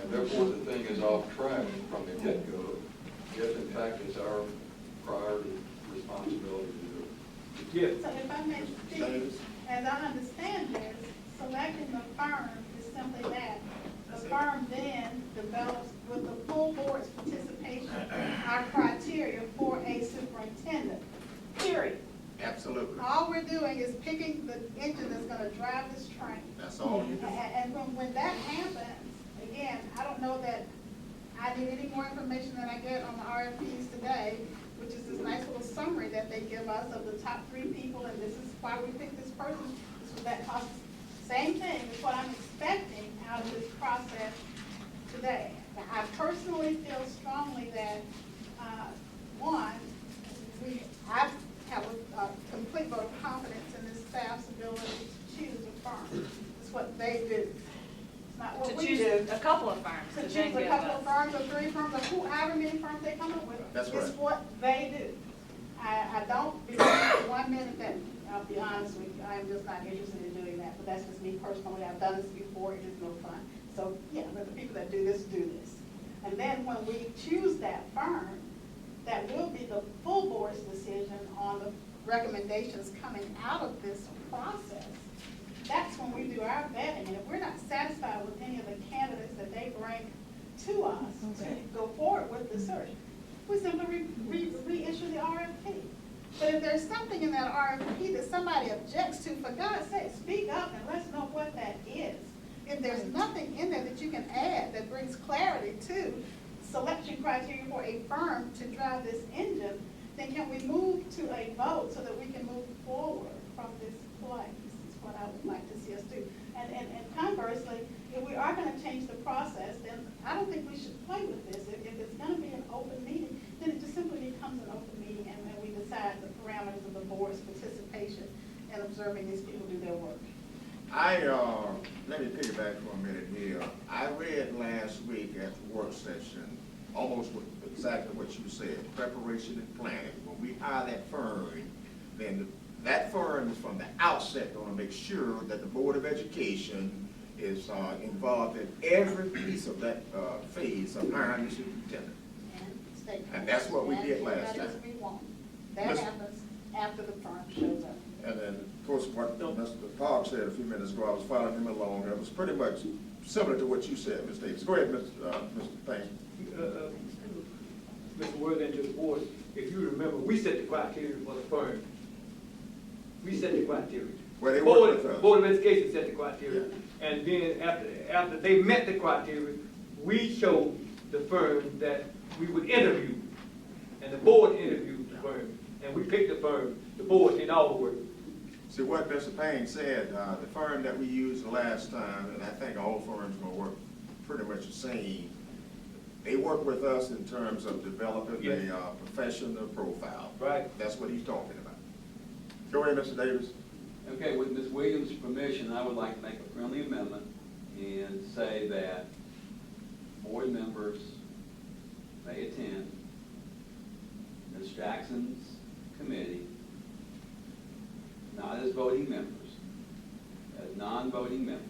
And therefore, the thing is off track from the get-go, if in fact it's our priority responsibility to do it.
Yes.
So if I may speak, as I understand this, selecting the firm is simply that. The firm then develops, with the full board's participation, our criteria for a superintendent, period.
Absolutely.
All we're doing is picking the engine that's gonna drive this train.
That's all you do.
And when that happens, again, I don't know that I need any more information than I get on the RFPs today, which is this nice little summary that they give us of the top 3 people, and this is why we picked this person, this was that cost. Same thing is what I'm expecting out of this process today. Now, I personally feel strongly that, one, I have a complete vote of confidence in this staff's ability to choose a firm. It's what they do. It's not what
To
we
choose
do.
a couple of firms.
To
to
choose
then
a
give
couple
us-
of firms or 3 firms or however many firms they come up with.
That's
It's
right.
what they do. I don't believe for 1 minute that, I'll be honest with you, I am just not interested in doing that, but that's just me personally. I've done this before, it is no fun. So, yeah, but the people that do this. And then when we choose that firm, that will be the full board's decision on the recommendations coming out of this process. That's when we do our vetting, and if we're not satisfied with any of the candidates that they bring to us to go forward with the search, we simply reissue the RFP. But if there's something in that RFP that somebody objects to, for God's sake, speak up and let's know what that is. If there's nothing in there that you can add that brings clarity to selection criteria for a firm to drive this engine, then can we move to a vote so that we can move forward from this place? Is what I would like to see us do. And conversely, if we are going to change the process, then I don't think we should play with this. If it's going to be an open meeting, then it just simply becomes an open meeting, and we decide the parameters of the board's participation in observing these people do their work.
Let me piggyback for a minute here. I read last week at the work session, almost exactly what you said, preparation and planning. When we hire that firm, then that firm is from the outset going to make sure that the Board of Education is involved in every piece of that phase of hiring the superintendent. And that's what we did last time.
We want. That happens after the firm shows up.
And then, of course, what Mr. Clarke said a few minutes ago, I was following him along, and it was pretty much similar to what you said, Ms. Davis. Go ahead, Mr. Payne.
Mr. Worthing, to the board, if you remember, we set the criteria for the firm. We set the criteria.
Well, they work with us.
Board of Education set the criteria. Yeah. And then after they met the criteria, we showed the firm that we would interview. And the board interviewed the firm. And we picked the firm. The board did all the work.
See, what Mr. Payne said, the firm that we used the last time, and I think all firms are gonna work pretty much the same, they work with us in terms of developing a professional profile.
Right.
That's what he's talking about. Go ahead, Mr. Davis.
Okay, with Ms. Williams' permission, I would like to make a friendly amendment and say that board members may attend Ms. Jackson's committee, not as voting members, as non-voting members.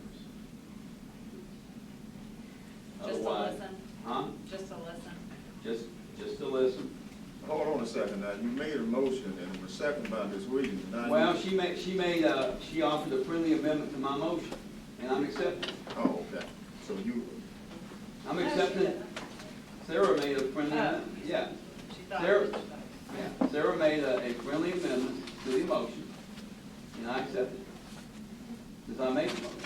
Just to
Otherwise-
listen?
Huh?
Just to listen?
Just to listen.
Hold on a second now. You made a motion and it was seconded by Ms. Williams. Now
Well,
you-
she offered a friendly amendment to my motion, and I'm accepting.
Oh, okay. So
I'm accepting. Sarah made a friendly amendment, yeah. Sarah, yeah, Sarah made a friendly amendment to the motion, and I accept it. Because I made the motion.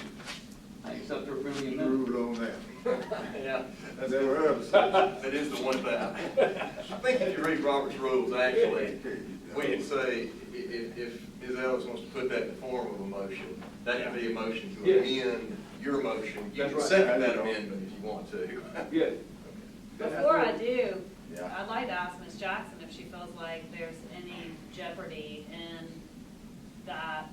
I accept her friendly
you
amendment.
ruled on that.
Yeah,
That's never heard of
that is the one thing. I think if you read Robert's rules, actually, we can say, if Ms. Ellis wants to put that in the form of a motion, that can be a motion to
Yes.
amend your motion. You
That's
can
right.
second that amendment if you want to.
Yes.
Before I do,
Yeah.
I'd like to ask Ms. Jackson if she feels like there's any jeopardy in that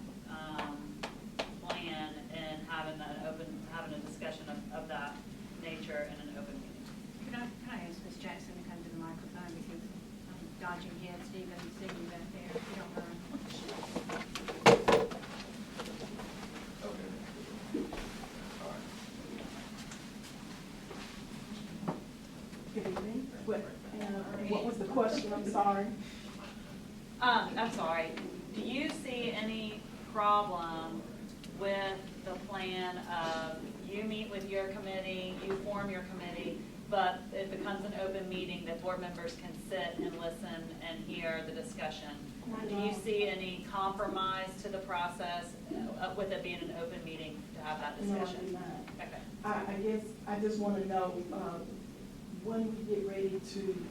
plan and having a discussion of that nature in an open meeting.
Can I ask Ms. Jackson to come to the microphone because I'm dodging heads to even see you back there, if you don't mind.
Good evening. What was the question? I'm sorry.
I'm sorry, do you see any problem with the plan of you meet with your committee, you form your committee, but it becomes an open meeting that board members can sit and listen and hear the discussion? Do you see any compromise to the process with it being an open meeting to have that discussion?
No, I do not.
Okay.
I guess I just want to know, when we get ready to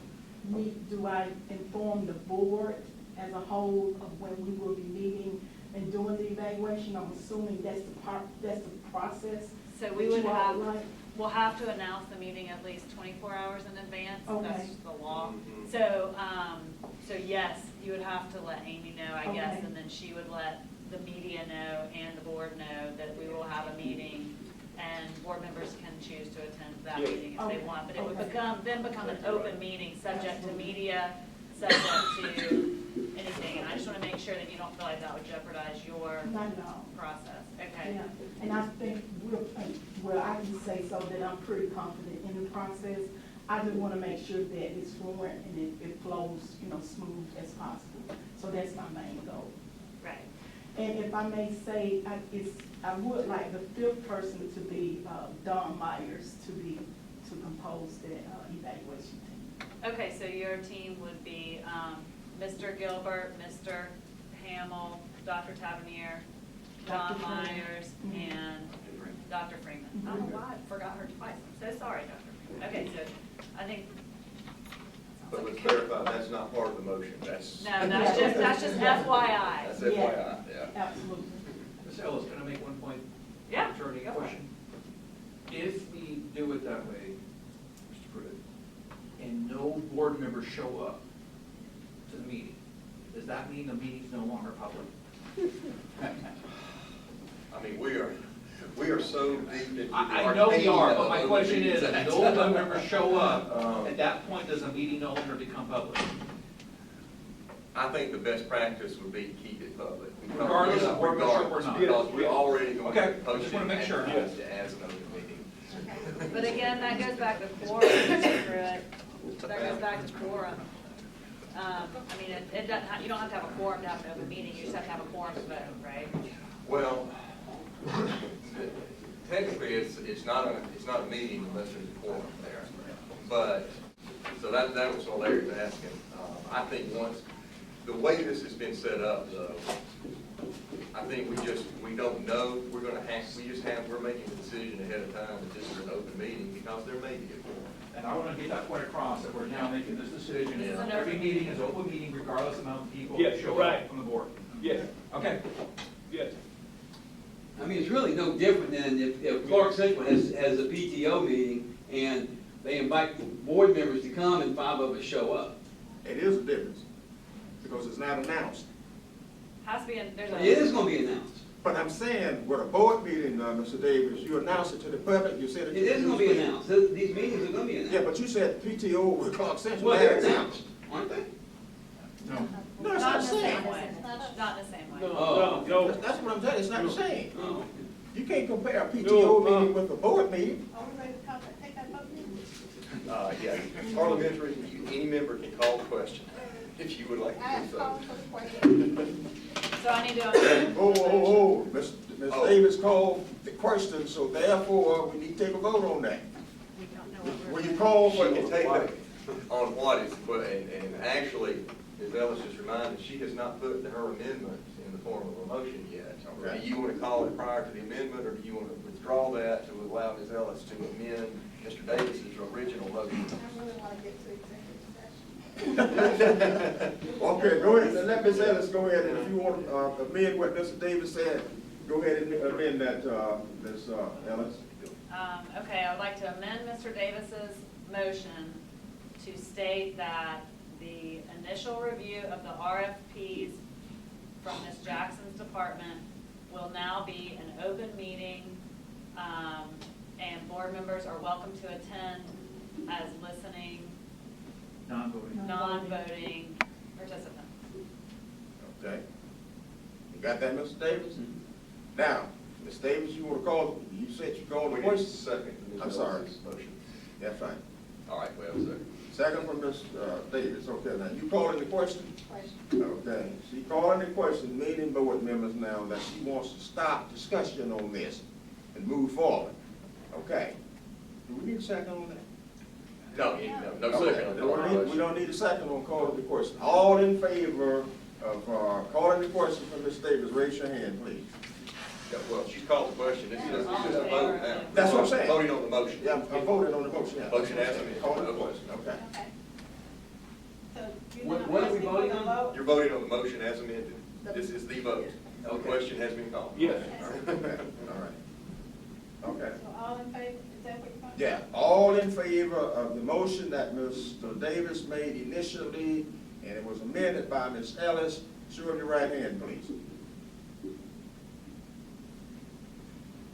meet, do I inform the board as a whole of when we will be meeting and doing the evaluation? I'm assuming that's the process.
So we
that
would
you all
have,
like?
we'll have to announce the meeting at least 24 hours in advance.
Okay.
That's the law. So, so yes, you would have to let Amy know, I guess,
Okay.
and then she would let the media know and the board know that we will have a meeting, and board members can choose to attend that meeting if they want. But it would then become an open meeting, subject to media, subject to anything. And I just want to make sure that you don't feel like that would jeopardize your
Not at all.
process. Okay.
Yeah, and I think well, I can say so that I'm pretty confident in the process. I just want to make sure that it's fluent and it flows, smooth as possible. So that's my main goal.
Right.
And if I may say, I would like the fifth person to be Don Myers to compose the evaluation team.
Okay, so your team would be Mr. Gilbert, Mr. Hamill, Dr. Tavernier,
Dr.
Don
Freeman.
Myers, and Dr. Freeman. I don't know why I forgot her twice. I'm so sorry, Dr. Freeman. Okay, so I think.
But let's clarify, that's not part of the motion, that's.
No, that's just FYI.
That's FYI, yeah.
Absolutely.
Ms. Ellis, can I make one point?
Yeah,
Attorney
go for it.
question. If we do it that way, Mr. Pruitt, and no board members show up to the meeting, does that mean the meeting's no longer public?
I mean, we are so deep into the
I know we are, but my
arcane of
question is,
the
if no board members show up, at that point, does the meeting no longer become public?
I think the best practice would be to keep it public.
Regardless of board membership or not.
Because we're already going to
Okay, I
post
just
it
wanna make sure.
as an open meeting.
But again, that goes back to quorum, Mr. Pruitt. That goes back to quorum. I mean, it doesn't, you don't have to have a quorum to have an open meeting, you just have to have a quorum to vote, right?
Well, technically, it's not a meeting unless there's a quorum there. But, so that was what Larry was asking. I think the way this has been set up, though, I think we don't know, we're making a decision ahead of time that this is an open meeting because there may be a quorum.
And I want to get that point across, that we're now making this decision.
This is an
Every
open
meeting is open meeting regardless of the amount of people
Yes,
who show
right.
up from the board.
Yes.
Okay.
Yes.
I mean, it's really no different than if Clarke Central has a PTO meeting and they invite board members to come and 5 of us show up.
It is a difference, because it's not announced.
Has to be, there's
It
a.
is gonna be announced.
But I'm saying, with a board meeting, Mr. Davis, you announce it to the public, you said it.
It is gonna be announced. These meetings are gonna be announced.
Yeah, but you said PTO with Clarke Central.
Well, they're announced, aren't they?
No, it's
Not
not
in
the
the
same.
same way, not in the same way.
Oh.
No,
That's what I'm saying, it's not the same.
Oh.
You can't compare a
No,
PTO meeting with a board meeting.
Are we ready to take that vote now?
Yeah, parliamentary, any member can call the question, if you would like
I
to do
have
so.
called for the question.
So I need to.
Oh, Ms.
Oh.
Davis called the question, so therefore, we need to take a vote on that.
We don't know what we're.
When you call
She
for
can take that on what is, and actually, as Ellis just reminded, she has not put her amendment in the form of a motion yet.
Okay.
Do you want to call it prior to the amendment, or do you want to withdraw that to allow Ms. Ellis to amend Mr. Davis's original motion?
I really want to get to executive session.
Okay, go ahead, let Ms. Ellis go ahead, and if you want to amend what Mr. Davis said, go ahead and amend that, Ms. Ellis.
Okay, I would like to amend Mr. Davis's motion to state that the initial review of the RFPs from Ms. Jackson's department will now be an open meeting, and board members are welcome to attend as listening, non-voting participants.
Okay. You got that, Mr. Davis? Now, Ms. Davis, you want to call, you said you called the
We need a
question?
second to Ms.
I'm sorry.
Ellis's motion.
That's fine.
All right, we have a second.
Second from Ms. Davis, okay, now you calling the question?
Question.
Okay, she calling the question, meeting board members now, that she wants to stop discussion on this and move forward. Okay. Do we need a second on that?
No
Okay,
second.
we don't need a second on calling the question. All in favor of calling the question from Ms. Davis, raise your hand, please.
Yeah, well, she's called the question, it's just a vote now.
That's what I'm saying.
Voting on the motion.
Yeah, I'm voting on the motion, yeah.
Motion as amended.
Calling the question, okay.
Okay. So you're
What
not
are we
asking for
voting
the
on?
vote?
You're voting on the motion as amended. This is the vote. The
Okay.
question has been called.
Yes.
Okay, all right. Okay.
So all in favor, is that what you're going?
Yeah, all in favor of the motion that Mr. Davis made initially, and it was amended by Ms. Ellis, show your right hand, please.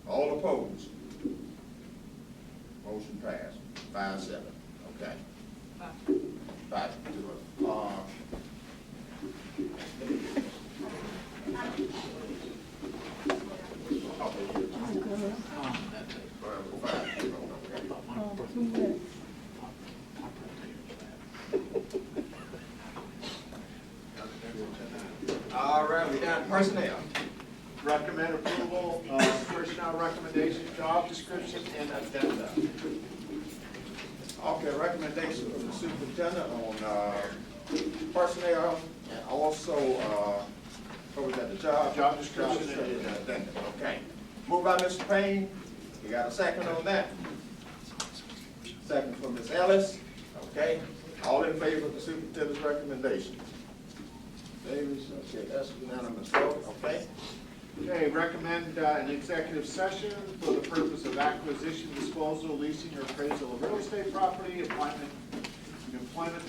All opposed? Motion passed, 5-7, okay. 5-2. All right, we down to personnel.
Recommend approval of personnel recommendation, job description, and addenda.
Okay, recommendation from the superintendent on personnel, and also, what was that, the
Job description and
addenda. Okay. Moved by Mr. Payne, you got a second on that? Second from Ms. Ellis, okay. All in favor of the superintendent's recommendation? Davis, okay, that's unanimous vote, okay.
Okay, recommend an executive session for the purpose of acquisition, disposal, leasing, or appraisal of real estate property, employment,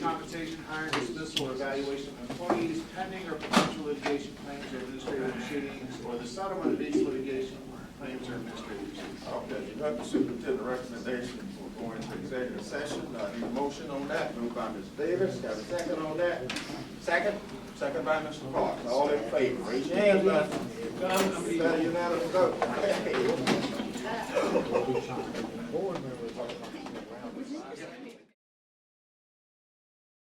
compensation, hiring, dismissal, or evaluation of employees, pending or potential litigation claims or administrative proceedings, or the settlement of each litigation claims or administrative proceedings.
Okay, you have the superintendent recommendation for going into executive session. Need a motion on that. Moved by Ms. Davis. Got a second on that? Second? Second by Mr. Clarke. All in favor? Raise your hands now. That unanimous vote. Okay.